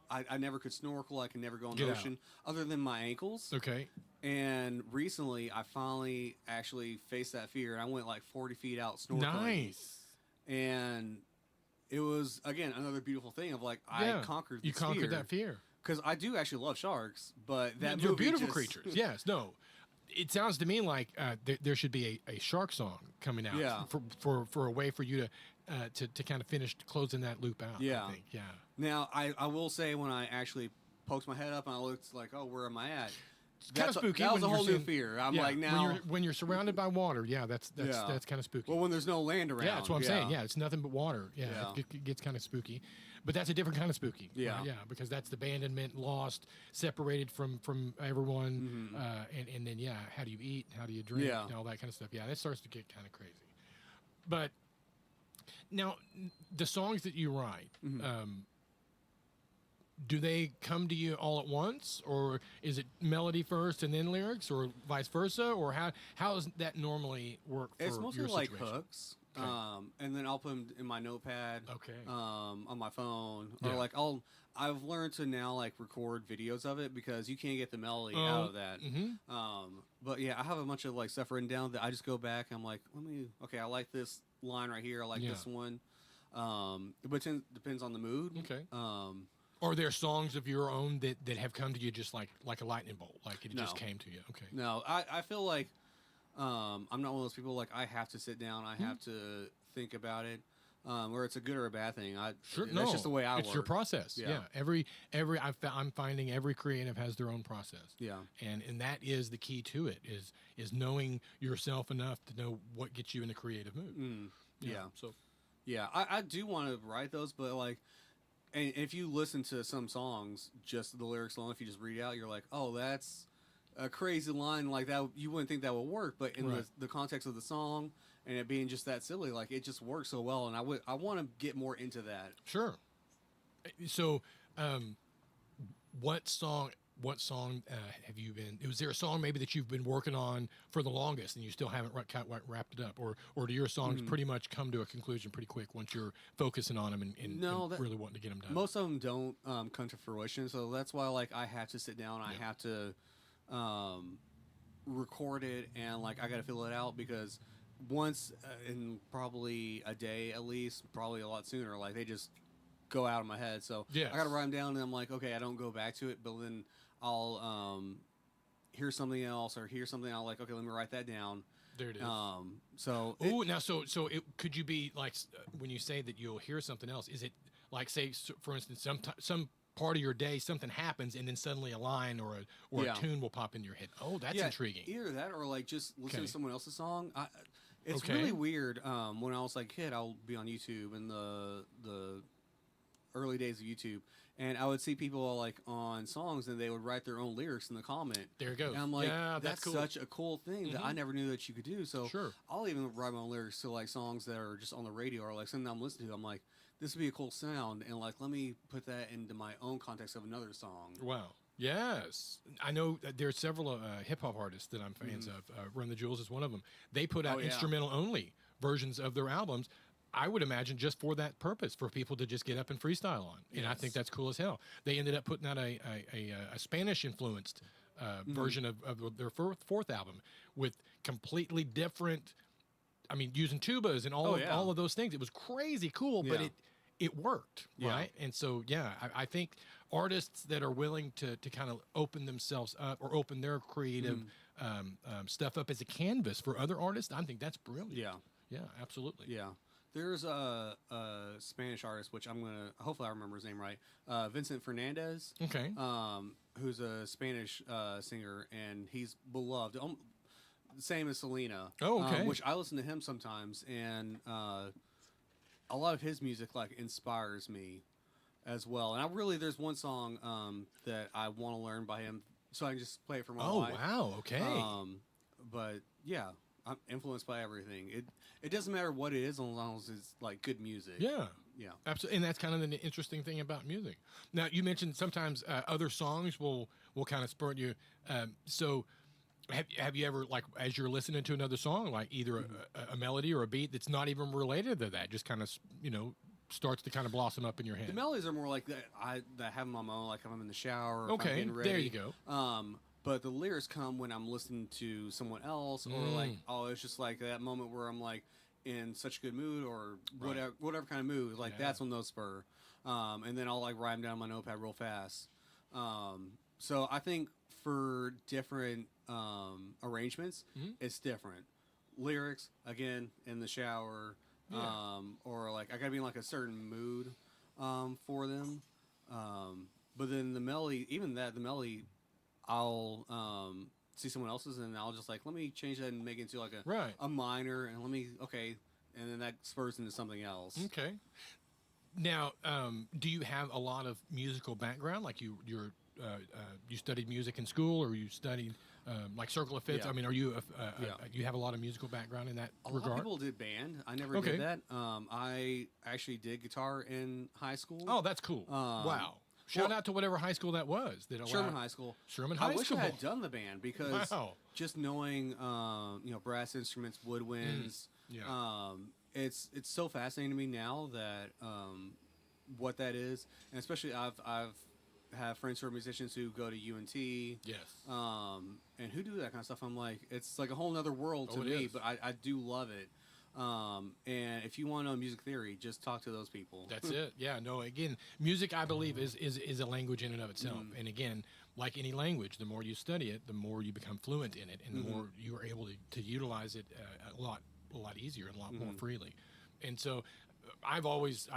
I never could snorkel, I could never go in the ocean, other than my ankles. Okay. And recently I finally actually faced that fear, and I went like 40 feet out snorkeling. Nice. And it was, again, another beautiful thing of like, I conquered this fear. You conquered that fear. Because I do actually love sharks, but that They're movie beautiful just... creatures. Yes, no. It sounds to me like there should be a shark song coming out for a way for you to kind of finish closing that loop out. Yeah. I think. Yeah. Now, I will say when I actually poked my head up and I looked like, oh, where am I at? It's kind of spooky. That was a when whole you're new fear. I'm yeah, like, now... When you're surrounded by water, that's kind of spooky. Well, when there's no land around. Yeah, that's what I'm saying. Yeah, it's nothing but water. Yeah, it gets kind of spooky. But that's a different kind of spooky. Yeah. Yeah, because that's the abandonment, lost, separated from everyone. And then, how do you eat? How do you drink? Yeah. And all that kind of stuff. Yeah, that starts to get kind of crazy. But now, the songs that you write, do they come to you all at once, or is it melody first and then lyrics, or vice versa, or how does that normally work for It's mostly your like situation? hooks, Okay. and then I'll put them in my notepad, Okay. on my phone, Yeah. or like I've learned to now like record videos of it because you can't get the melody out of that. But yeah, I have a bunch of like stuff written down that I just go back and I'm like, I like this line right here, I like this one, but it depends on the mood. Okay. Are there songs of your own that have come to you just like a lightning bolt, like it just came to you? Okay. No, I feel like I'm not one of those people like I have to sit down, I have to think about it, where it's a good or a bad thing. That's just the way I work. It's your process. Yeah. I'm finding every creative has their own process. Yeah. And that is the key to it is knowing yourself enough to know what gets you in a creative mood. Yeah. So. Yeah, I do want to write those, but like. And if you listen to some songs, just the lyrics alone, if you just read out, you're like, oh, that's a crazy line like that. You wouldn't think that would work, but in the context of the song and it being just that silly, like it just works so well. And I want to get more into that. Sure. So, what song have you been? Was there a song maybe that you've been working on for the longest and you still haven't wrapped it up, or do your songs pretty much come to a conclusion pretty quick once you're focusing on them and really wanting to get them done? Most of them don't come to fruition, so that's why like I have to sit down, I have to record it, and like I got to fill it out because once in probably a day at least, probably a lot sooner, like they just go out of my head. So I got to write them down, and I'm like, okay, I don't go back to it, but then I'll hear something else or hear something. I'll like, okay, let me write that down. There it is. So could you be like when you say that you'll hear something else? Is it like, say, for instance, some part of your day something happens and then suddenly a line or a tune will pop into your head? Oh, that's intriguing. Either that or like just listen to someone else's song. It's really weird. When I was like a kid, I'll be on YouTube in the early days of YouTube, and I would see people like on songs and they would write their own lyrics in the comment. There it goes. And I'm like, that's cool. Such a cool thing that I never knew that you could do. So sure. I'll even write my own lyrics to like songs that are just on the radio or like something I'm listening to. I'm like, this would be a cool sound, and like let me put that into my own context of another song. Wow. Yes. I know that there's several hip-hop artists that I'm fans of. Run the Jewels is one of them. They put out instrumental-only versions of their albums, I would imagine just for that purpose, for people to just get up and freestyle on. And I think that's cool as hell. They ended up putting out a Spanish-influenced version of their fourth album with completely different, using tubas and all of those things. It was crazy cool, but it worked, Yeah. right? And so, yeah, I think artists that are willing to kind of open themselves up or open their creative stuff up as a canvas for other artists, I think that's brilliant. Yeah. Yeah, absolutely. Yeah. There's a Spanish artist, which hopefully I remember his name right, Vincent Fernandez. Okay. Who's a Spanish singer, and he's beloved. Same as Selena. Oh, okay. Which I listen to him sometimes, and a lot of his music like inspires me as well. And there's one song that I want to learn by him, so I can just play it for my wife. Wow. Okay. But yeah, I'm influenced by everything. It doesn't matter what it is, as long as it's like good music. Yeah. Yeah. Absolutely. And that's kind of the interesting thing about music. Now, you mentioned sometimes other songs will kind of spur you. So have you ever, like, as you're listening to another song, like either a melody or a beat that's not even related to that, just kind of, starts to kind of blossom up in your head? The melodies are more like that. That have them on my own, like if I'm in the shower. Or if I'm Okay, getting ready. there you go. But the lyrics come when I'm listening to someone else, or like, it's just like that moment where I'm like in such a good mood, or whatever kind of mood. Like that's when those spur. And then I'll like write them down on my notepad real fast. So I think for different arrangements, it's different. Lyrics, again, in the shower, or like I gotta be in like a certain mood for them. But then the melody, the melody, I'll see someone else's, and I'll just like, let me change that and make it into like a minor, and and then that spurs into something else. Okay. Now, do you have a lot of musical background? Like you studied music in school, or you studied like Circle of Fifths? Yeah. I mean, are you you have a a lot of musical background in that regard? A lot of people did band. I never did that. I actually did guitar in high school. Oh, that's cool. Wow. Shout out to whatever high school that was. Sherman High School. Sherman High School. I wish I had done the band, because just knowing brass instruments, woodwinds, it's so fascinating to me now that what that is, and especially I've have friends who are musicians who go to UNT, and who do that kind of stuff. I'm like, it's like a whole nother world to me, but I do love it. And if you want to know music theory, just talk to those people. That's it. Yeah. No. Again, music, I believe, is a language in and of itself. And again, like any language, the more you study it, the more you become fluent in it, and the more you are able to utilize it a lot easier and a lot more freely. And so, I was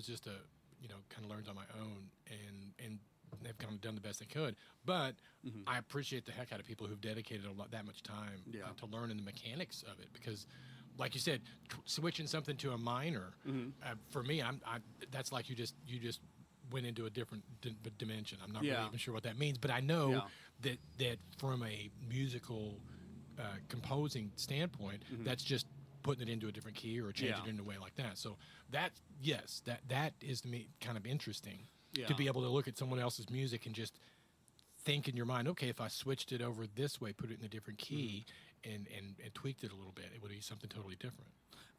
just kind of learned on my own and have kind of done the best they could. But I appreciate the heck out of people who've dedicated that much time to learning the mechanics of it, because, like you said, switching something to a minor, for me, that's like you just went into a different dimension. I'm not really even sure what that means, but I know that from a musical composing standpoint, that's just putting it into a different key or changing it in a way like that. So that is to me kind of interesting to be able to look at someone else's music and just think in your mind, okay, if I switched it over this way, put it in a different key, and tweaked it a little bit, it would be something totally different.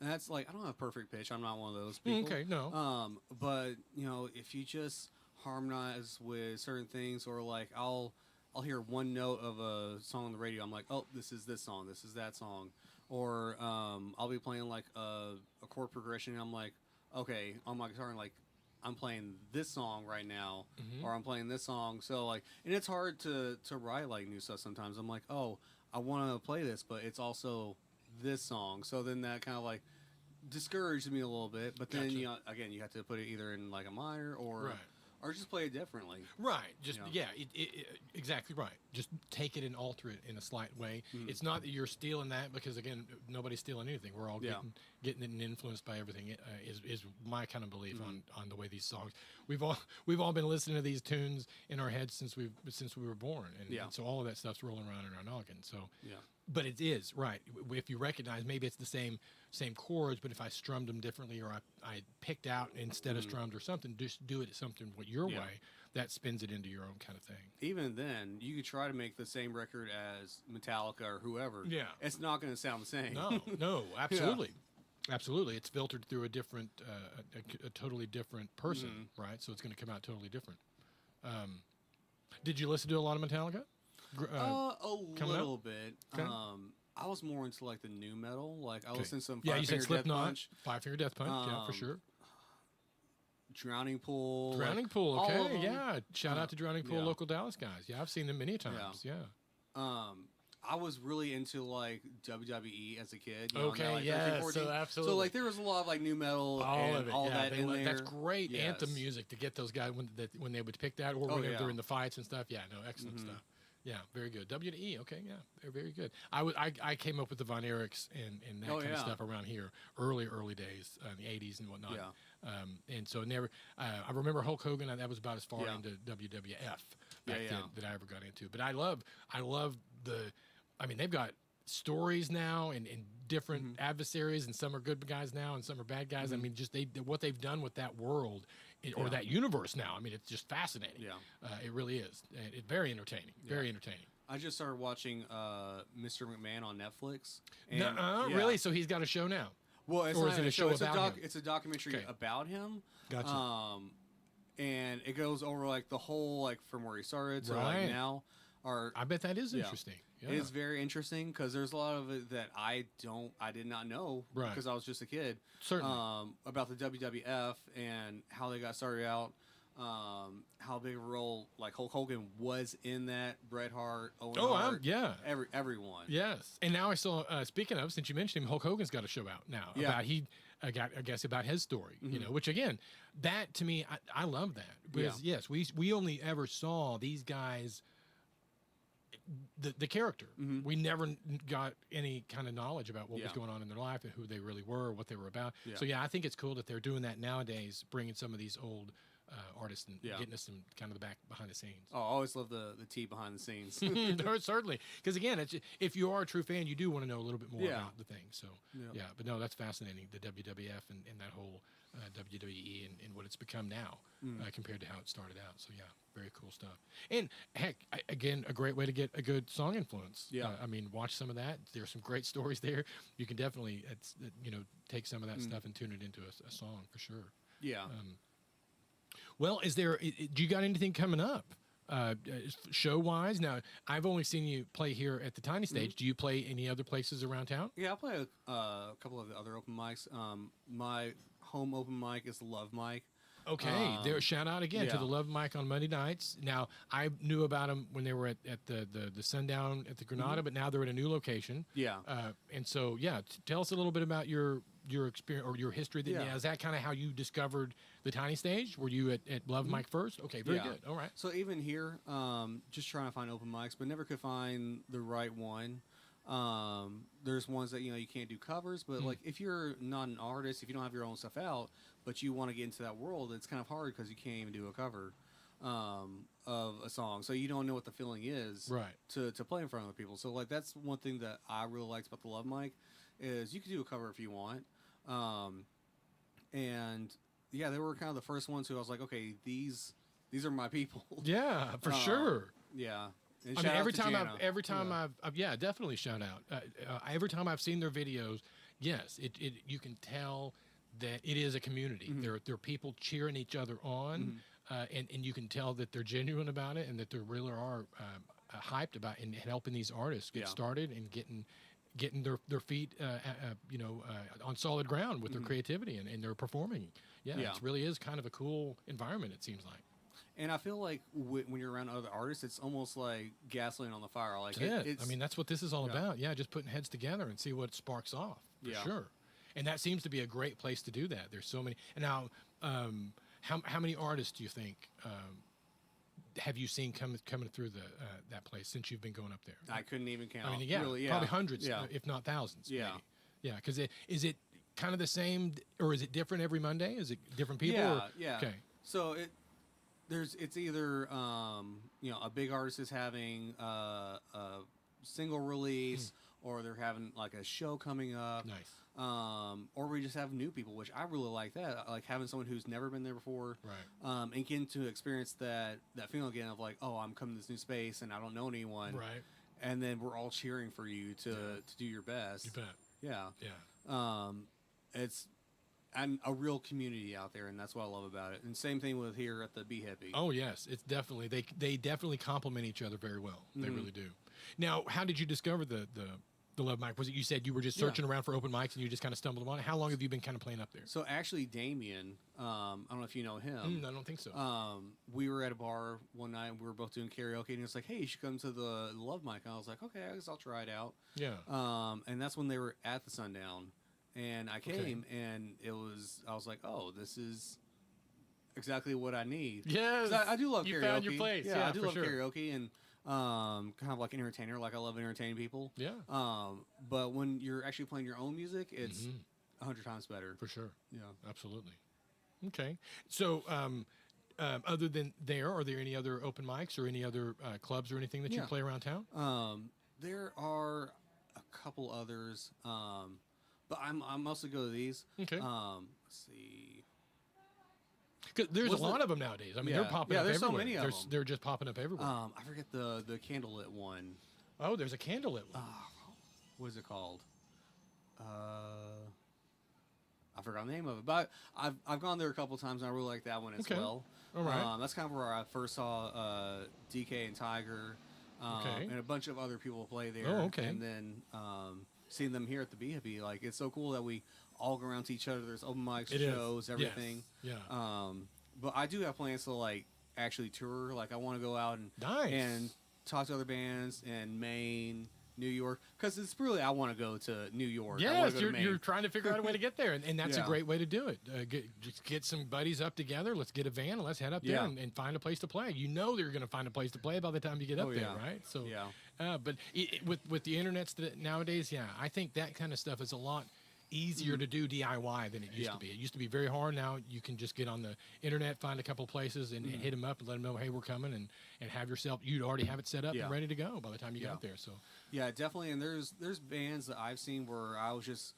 And that's like, I don't have perfect pitch. I'm not one of those people. Okay, no. But if you just harmonize with certain things, or like I'll hear one note of a song on the radio, I'm like, oh, this is this song, this is that song. Or I'll be playing like a chord progression, and I'm like, okay, on my guitar, and like, I'm playing this song right now, or I'm playing this song. So like, and it's hard to write like new stuff sometimes. I'm like, oh, I want to play this, but it's also this song. So then that kind of like discouraged me a little bit. But then again, you have to put it either in like a minor or just play it differently. Right. Just exactly right. Just take it and alter it in a slight way. It's not that you're stealing that, because again, nobody's stealing anything. We're all getting it and influenced by everything. Is my kind of belief on the way these songs. We've all been listening to these tunes in our heads since we were born, and so all of that stuff's rolling around in our noggin. So but it is right. If you recognize, maybe it's the same chords, but if I strummed them differently, or I picked out instead of strummed or something, just do it something your way, that spins it into your own kind of thing. Even then, you could try to make the same record as Metallica or whoever. Yeah, it's not going to sound the same. No, absolutely. Absolutely, it's filtered through a different, a totally different person, right? So it's going to come out totally different. Did you listen to a lot of Metallica? A little bit. Okay. I was more into like the new metal. Like I listened to some you said Slipknot, Death Punch. 5 Finger Death Punch, yeah, for sure. Drowning Pool. Drowning like, Pool, all of okay, them. yeah. Shout out to Drowning Pool, yeah. local Dallas guys. Yeah, I've seen them many times. Yeah. I was really into like WWE as a kid. You know, Okay, like yeah, 13, 14. so absolutely. So like there was a lot of like new metal All and of it, all yeah. that in there. That's great Yes. anthem music to get those guys when they would pick that, or when yeah. they're in the fights and stuff. Yeah, no, excellent stuff. Yeah, very good. W to E, okay, yeah, they're very good. I came up with the Von Erichs and that kind of stuff around here early days, in the 80s and whatnot. Yeah. And so never, I remember Hulk Hogan. That was about as far into WWF back then that I ever got into. But I love I mean, they've got stories now and different adversaries, and some are good guys now and some are bad guys. I mean, just what they've done with that world or that universe now. I mean, it's just fascinating. Yeah. It really is. It's very entertaining. Very entertaining. I just started watching Mr. McMahon on Netflix. Really? So he's got a show now? Well, it's or not is it a show about him? It's a documentary about him. Gotcha. And it goes over like the whole like from where he started to like now. I bet that is interesting. Yeah. It is very interesting because there's a lot of it that I did not know because I was just a kid. Certainly. About the WWF and how they got started out, how big of a role like Hulk Hogan was in that, Bret Hart, Owen Hart, everyone. Yes. And now I saw, speaking of, since you mentioned him, Hulk Hogan's got a show out now about his story, you know, which again, that to me, I love that because yes, we only ever saw these guys, the character. We never got any kind of knowledge about what was going on in their life and who they really were, what they were about. So I think it's cool that they're doing that nowadays, bringing some of these old artists and getting us some kind of the behind the scenes. Oh, I always love the tea behind the scenes. Certainly, because again, if you are a true fan, you do want to know a little bit more about the thing. So but no, that's fascinating. The WWF and that whole WWE and what it's become now compared to how it started out. So very cool stuff. And heck, again, a great way to get a good song influence. I mean, watch some of that. There's some great stories there. You can definitely take some of that stuff and tune it into a song for sure. Well, do you got anything coming up show-wise? Now, I've only seen you play here at the Tiny Stage. Do you play any other places around town? Yeah, I play a couple of the other open mics. My home open mic is the Love Mic. Okay, shout out again to the Love Mic on Monday nights. Now, I knew about them when they were at the Sundown at the Granada, but now they're at a new location. And so, tell us a little bit about your experience or your history. Is that kind of how you discovered the Tiny Stage? Were you at Love Mic first? Okay, very good. All right. So even here, just trying to find open mics, but never could find the right one. There's ones that you can't do covers, but like if you're not an artist, if you don't have your own stuff out, but you want to get into that world, it's kind of hard because you can't even do a cover of a song, so you don't know what the feeling is to play in front of other people. So like that's one thing that I really liked about the Love Mic is you can do a cover if you want, and they were kind of the first ones who I was like, okay, these are my people. Yeah, for sure. Yeah. And I mean, every time I've definitely shout out. Every time I've seen their videos, yes, you can tell that it is a community. There are people cheering each other on, and you can tell that they're genuine about it and that they really are hyped about and helping these artists get started and getting their feet on solid ground with their creativity and their performing. It really is kind of a cool environment, it seems like. And I feel like when you're around other artists, it's almost like gasoline on the fire. Like I mean, that's what this is all about. Yeah, just putting heads together and see what sparks off. For sure. And that seems to be a great place to do that. There's so many. And now, how many artists do you think have you seen coming through that place since you've been going up there? I couldn't even count. I mean, really, probably hundreds, if not thousands. Yeah, maybe. Because is it kind of the same, or is it different every Monday? Is it different people? Yeah. Okay. So it's either a big artist is having a single release, or they're having like a show coming up. Nice. Or we just have new people, which I really like that. I like having someone who's never been there before, and getting to experience that feeling again of like, oh, I'm coming to this new space and I don't know anyone, and then we're all cheering for you to do your best. You bet. Yeah. It's and a real community out there, and that's what I love about it. And same thing with here at the Bee Hippy. Oh yes, it's definitely they definitely complement each other very well. They really do. Now, how did you discover the the Love Mic? Was it you said you were just searching around for open mics and you just kind of stumbled upon it? How long have you been kind of playing up there? So actually, Damien, I don't know if you know him. I don't think so. We were at a bar one night and we were both doing karaoke, and he was like, "Hey, you should come to the Love Mic." And I was like, "Okay, I guess I'll try it out." Yeah. And that's when they were at the Sundown, and I came, and I was like, "Oh, this is exactly what I need." Yes. I do love karaoke. You found your place. Yeah, I do for love sure. karaoke, and kind of like an entertainer. Like I love entertaining people. Yeah. But when you're actually playing your own music, it's 100 times better. For sure. Yeah. Absolutely. Okay. So, other than there, are there any other open mics or any other clubs or anything that you play around town? There are a couple others, but I mostly go to these. Okay. Let's see. 'Cause there's a lot of them nowadays. I mean, they're popping up there's everywhere. so many of them. They're just popping up everywhere. I forget the candlelit one. Oh, there's a candlelit one. What is it called? I forgot the name of it, but I've gone there a couple times, and I really like that one as well. All right. That's kind of where I first saw DK and Tiger, and a bunch of other people play there. Oh, okay. And then seeing them here at the Bee Hippy, like it's so cool that we all go around to each other. There's open mics, shows, everything. Yes. Yeah. But I do have plans to like actually tour. Like I want to go out and and talk to other bands in Maine, New York, because it's really I want to go to New York. Yes, you're trying to figure out a way to get there, and that's a Yeah. great way to do it. Just get some buddies up together. Let's get a van and let's head up there and find a place to play. You know they're going to find a place to play by the time you get up there, right? So, but with the internet nowadays, I think that kind of stuff is a lot easier to do DIY than it used to be. It used to be very hard. Now you can just get on the internet, find a couple of places, and hit them up and let them know, hey, we're coming, and have yourself. You'd already have it set up and ready to go by the time you get up there. So yeah, definitely. And there's bands that I've seen where I was just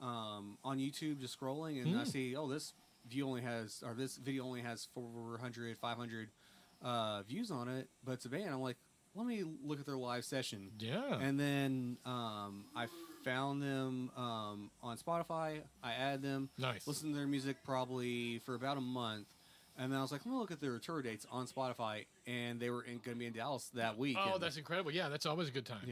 on YouTube just scrolling, and I see, oh, this video only has 400, 500 views on it, but it's a band. I'm like, let me look at their live session. Yeah. And then I found them on Spotify. I added them. Nice. Listened to their music probably for about a month. And then I was like, let me look at their tour dates on Spotify. And they were going to be in Dallas that week. Oh, that's incredible. Yeah, that's always a good time.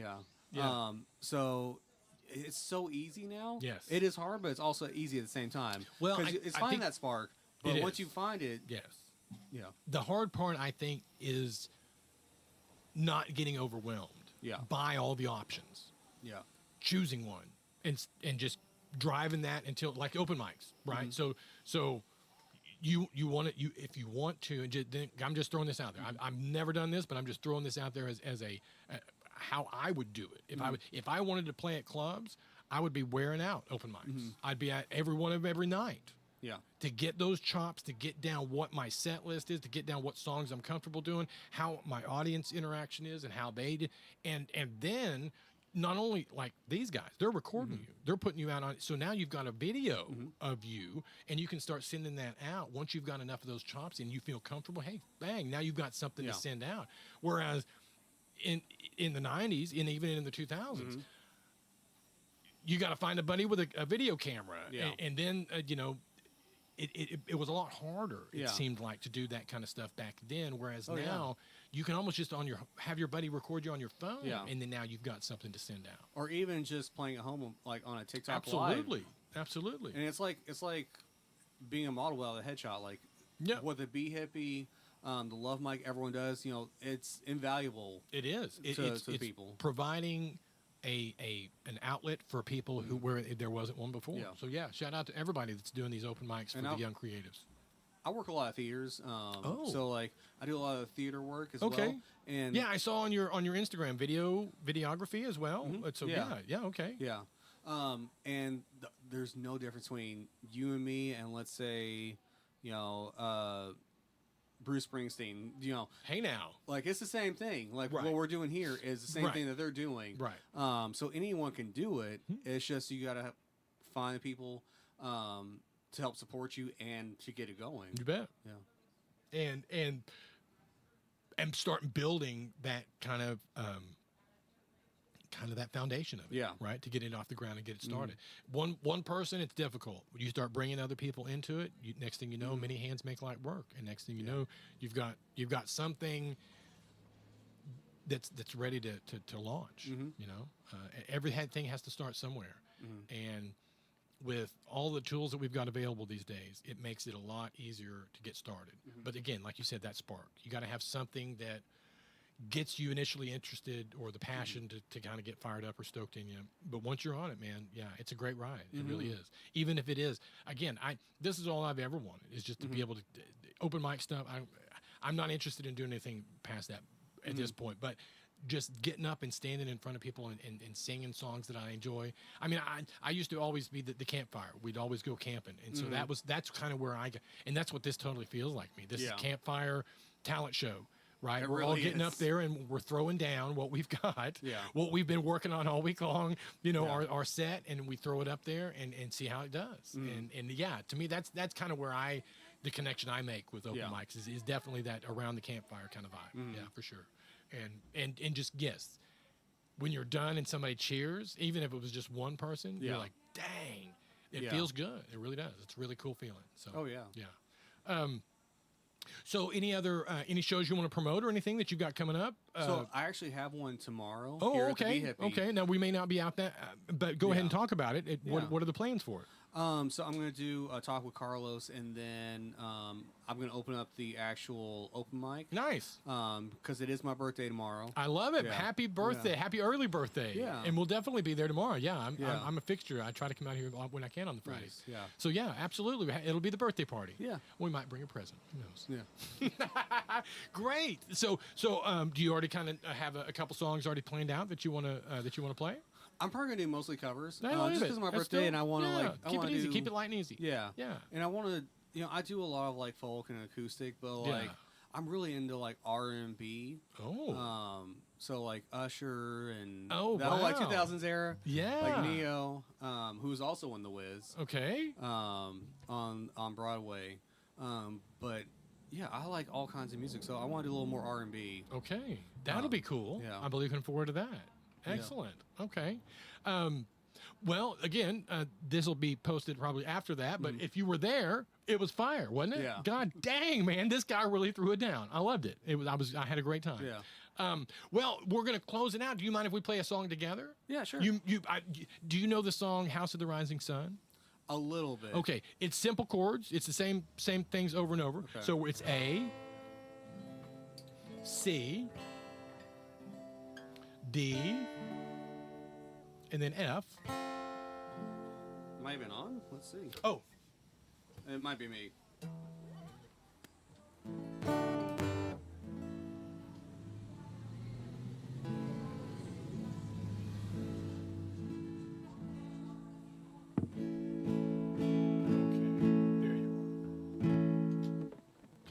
Yeah. So it's so easy now. Yes. It is hard, but it's also easy at the same time. Well, because it's I finding think that spark. But once you find it. Yes. Yeah. The hard part, I think, is not getting overwhelmed by all the options. Yeah. Choosing one and just driving that until, like, open mics, right? So you want it, if you want to, and I'm just throwing this out there. I've never done this, but I'm just throwing this out there as a how I would do it. If I wanted to play at clubs, I would be wearing out open mics. I'd be at every one of them every night. Yeah. To get those chops, to get down what my set list is, to get down what songs I'm comfortable doing, how my audience interaction is, and how they did, and then not only like these guys, they're recording you, they're putting you out on. So now you've got a video of you, and you can start sending that out once you've got enough of those chops and you feel comfortable. Hey, bang! Now you've got something to send out. Whereas in the '90s and even in the 2000s. You got to find a buddy with a video camera, and then it was a lot harder. It seemed like to do that kind of stuff back then. Whereas now you can almost just have your buddy record you on your phone, and then now you've got something to send out. Or even just playing at home, like on a TikTok Absolutely, live. absolutely. And it's like being a model without a headshot. Like what the Bee Hippy, the Love Mic, everyone does. It's invaluable. It is. It's it's people providing an outlet for people where there wasn't one before. So shout out to everybody that's doing these open mics for the young creatives. I work a lot of theaters. So like I do a lot of theater work as well. And I saw on your Instagram videography as well. So okay. Yeah. And there's no difference between you and me and let's say, Bruce Springsteen, Hey now. Like it's the same thing. Like what we're doing here is the same thing that they're doing. Right. So anyone can do it. It's just you gotta find the people to help support you and to get it going. You bet. Yeah. And start building that kind of that foundation of it. Yeah. Right. To get it off the ground and get it started. One person, it's difficult. When you start bringing other people into it, next thing you know, many hands make light work. And next thing you know, you've got something that's ready to launch. You know, everything has to start somewhere, and with all the tools that we've got available these days, it makes it a lot easier to get started. But again, like you said, that spark, you got to have something that gets you initially interested, or the passion to kind of get fired up or stoked in you. But once you're on it, man, yeah, it's a great ride. It really is. Even if it is, again, this is all I've ever wanted, is just to be able to open mic stuff. I'm not interested in doing anything past that at this point, but just getting up and standing in front of people and singing songs that I enjoy. I mean, I used to always be the campfire. We'd always go camping. And so that's kind of where I go. And that's what this totally feels like me. This is campfire talent show, right? We're all getting up there and we're throwing down what we've got, what we've been working on all week long, you know, our set, and we throw it up there and see how it does. And yeah, to me, that's kind of where the connection I make with open mics is definitely that around the campfire kind of vibe. Yeah, for sure. And just yes, when you're done and somebody cheers, even if it was just one person, you're like, dang, it feels good. It really does. It's a really cool feeling. So yeah. So any other any shows you want to promote or anything that you've got coming up? So I actually have one tomorrow. Oh, here okay. At the Bee Hippy. Okay. Now we may not be out that, but go ahead and talk about it. What are the plans for it? So I'm going to do a talk with Carlos, and then I'm going to open up the actual open mic. Nice. Because it is my birthday tomorrow. I love it. Yeah. Happy birthday. Yeah. Happy early birthday. Yeah. And we'll definitely be there tomorrow. Yeah, I'm a fixture. I try to come out here when I can on the Fridays. Nice. Yeah. So yeah, absolutely. It'll be the birthday party. Yeah. We might bring a present. Who knows? Yeah. Great. So do you already kind of have a couple songs already planned out that you want to play? I'm probably gonna do mostly covers, just because it's my birthday, and I want to keep it easy, keep it light and easy. Yeah, yeah. And I want to, I do a lot of like folk and acoustic, but I'm really into like R&B. Oh. So like Usher and that whole like 2000s era. Yeah. Like Neo, who's also in The Wiz. Okay. On Broadway, but. Yeah, I like all kinds of music, so I want to do a little more R&B. Okay, that'll be cool. Yeah. I'm looking forward to that. Excellent. Yeah. Okay. Well, again, this will be posted probably after that, but if you were there, it was fire, wasn't it? Yeah. God dang, man, this guy really threw it down. I loved it. I had a great time. Yeah. Well, we're gonna close it out. Do you mind if we play a song together? Yeah, sure. Do you know the song "House of the Rising Sun"? A little bit. Okay, it's simple chords. It's the same things over and over. Okay. So it's A, C, D, and then F. Am I even on? Let's see. Oh. It might be me.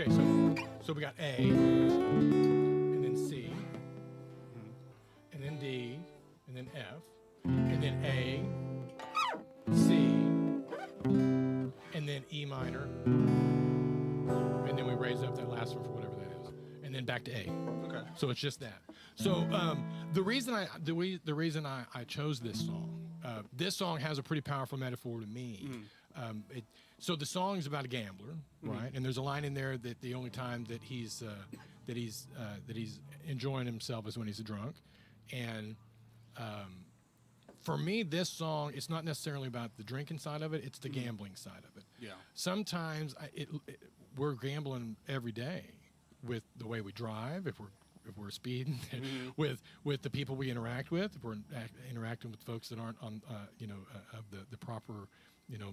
Okay, so we got A, and then C, and then D, and then F, and then A, C, and then E minor, and then we raise up that last one for whatever that is, and then back to A. Okay. So it's just that. So the reason I chose this song has a pretty powerful metaphor to me. So the song's about a gambler, right? And there's a line in there that the only time that he's enjoying himself is when he's drunk. And for me, this song, it's not necessarily about the drinking side of it; it's the gambling side of it. Yeah. Sometimes we're gambling every day with the way we drive, if we're speeding, with the people we interact with, if we're interacting with folks that aren't on of the proper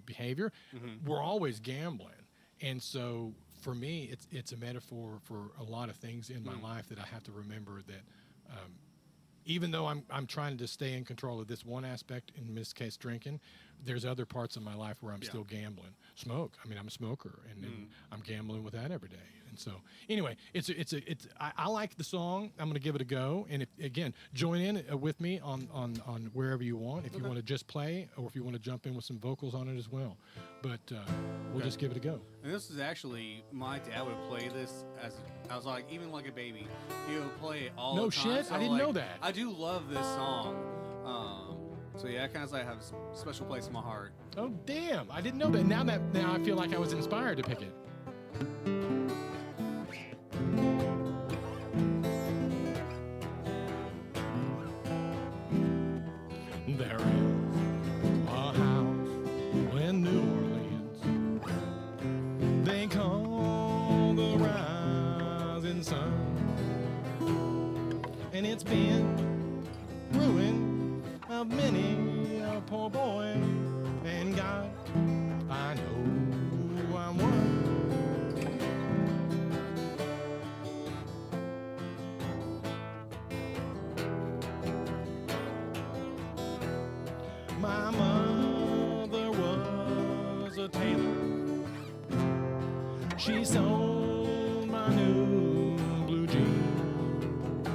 behavior, we're always gambling. And so for me, it's a metaphor for a lot of things in my life that I have to remember that even though I'm trying to stay in control of this one aspect, in this case drinking, there's other parts of my life where I'm still gambling. Smoke. I mean, I'm a smoker, and I'm gambling with that every day. And so, anyway, I like the song. I'm going to give it a go. And again, join in with me on wherever you want. If you want to just play, or if you want to jump in with some vocals on it as well. But we'll just give it a go. And this is actually, my dad would play this I was like, even like a baby. He would play it all the time. No shit? So I didn't know that. I do love this song. So yeah, I kind of like have a special place in my heart. Oh damn! I didn't know that. Now I feel like I was inspired to pick it. She sold my new blue jeans.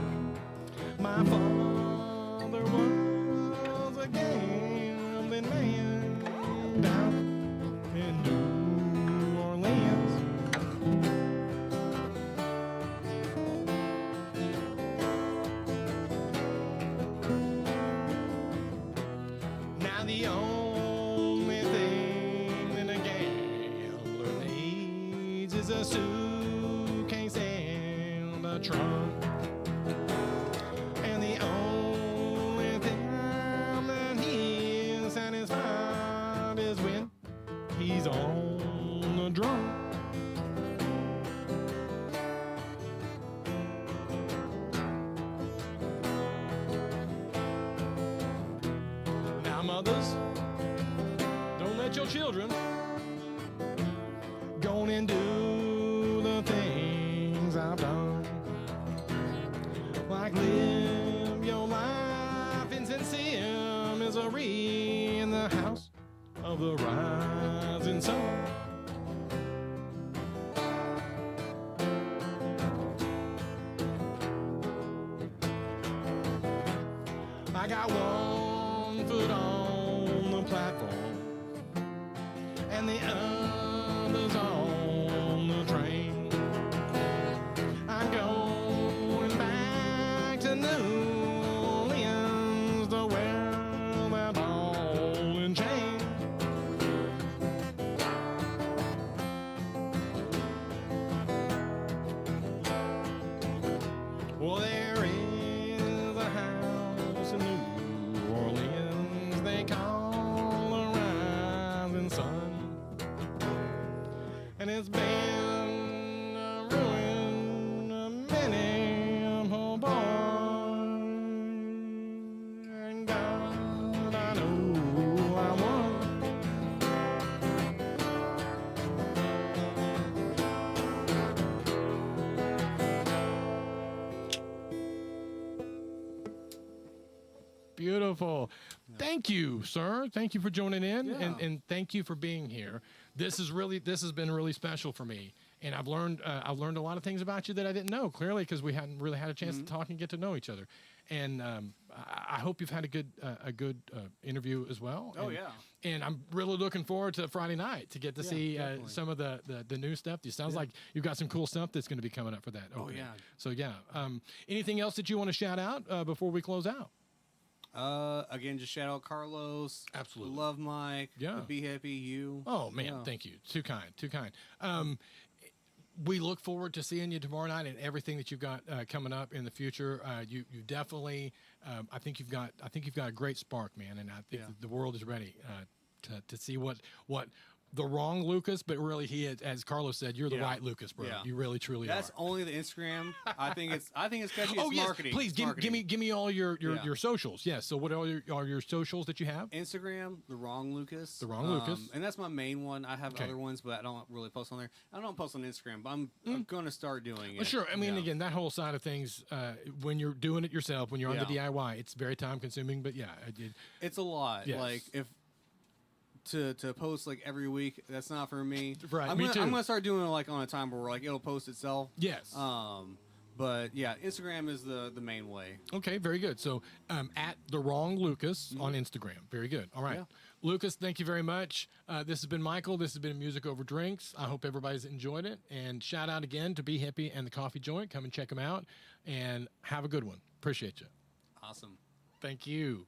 My father was a gambling man down in New Orleans. Now the only thing that a gambler needs is a suitcase and a trunk. And the only time that he is satisfied is when he's on the drum. Now, mothers, don't let your children go and do the things I've done. Like live your life in sincere misery in the house of the rising sun. I got one foot on the platform and the other's on the train. I'm going back to New Orleans to wear that ball and chain. Well, there is a house in New Orleans they call the rising sun, and it's been a ruin of many a poor boy. And God, I know I won. Beautiful. Thank you, sir. Thank you for joining in, Yeah. and thank you for being here. This has been really special for me, and I've learned a lot of things about you that I didn't know, clearly, because we hadn't really had a chance to talk and get to know each other. And I hope you've had a good interview as well. Oh, and, yeah. And I'm really looking forward to Friday night to get to see definitely. some of the new stuff. It sounds like you've got some cool stuff that's going to be coming up for that. Oh, opening. yeah. So yeah. Anything else that you want to shout out before we close out? Again, just shout out Carlos. Absolutely. Love Mike. Yeah. the Bee Hippy, you. Oh man, Yeah. thank you. Too kind. We look forward to seeing you tomorrow night and everything that you've got coming up in the future. You definitely, I think you've got a great spark, man, and I think Yeah. the world is ready to see what the wrong Lucas, but really he is, as Carlos said, you're the Yeah. right Lucas, bro. Yeah. You really truly That's are. only the Instagram. I think it's catchy. Oh It's yes, marketing. please It's give marketing. me all your Yeah. socials. Yes. So what are your socials that you have? Instagram, the wrong Lucas. The Wrong Lucas. And that's my main one. I have Okay. other ones, but I don't really post on there. I don't post on Instagram, but I'm going to start doing it. Well, sure. I mean, Yeah. again, that whole side of things, when you're doing it yourself, when you're on the Yeah. DIY, it's very time consuming. But yeah, I did. It's a lot. Yes. Like if to post like every week, that's not for me. Right, I'm me gonna, too. I'm gonna start doing it like on a time where like it'll post itself. Yes. But yeah, Instagram is the main way. Okay, very good. So at the wrong Lucas on Instagram. Very good. All right. Yeah. Lucas, thank you very much. This has been Michael. This has been Music Over Drinks. I hope everybody's enjoyed it. And shout out again to Bee Hippy and the Coffee Joint. Come and check them out and have a good one. Appreciate you. Awesome. Thank you.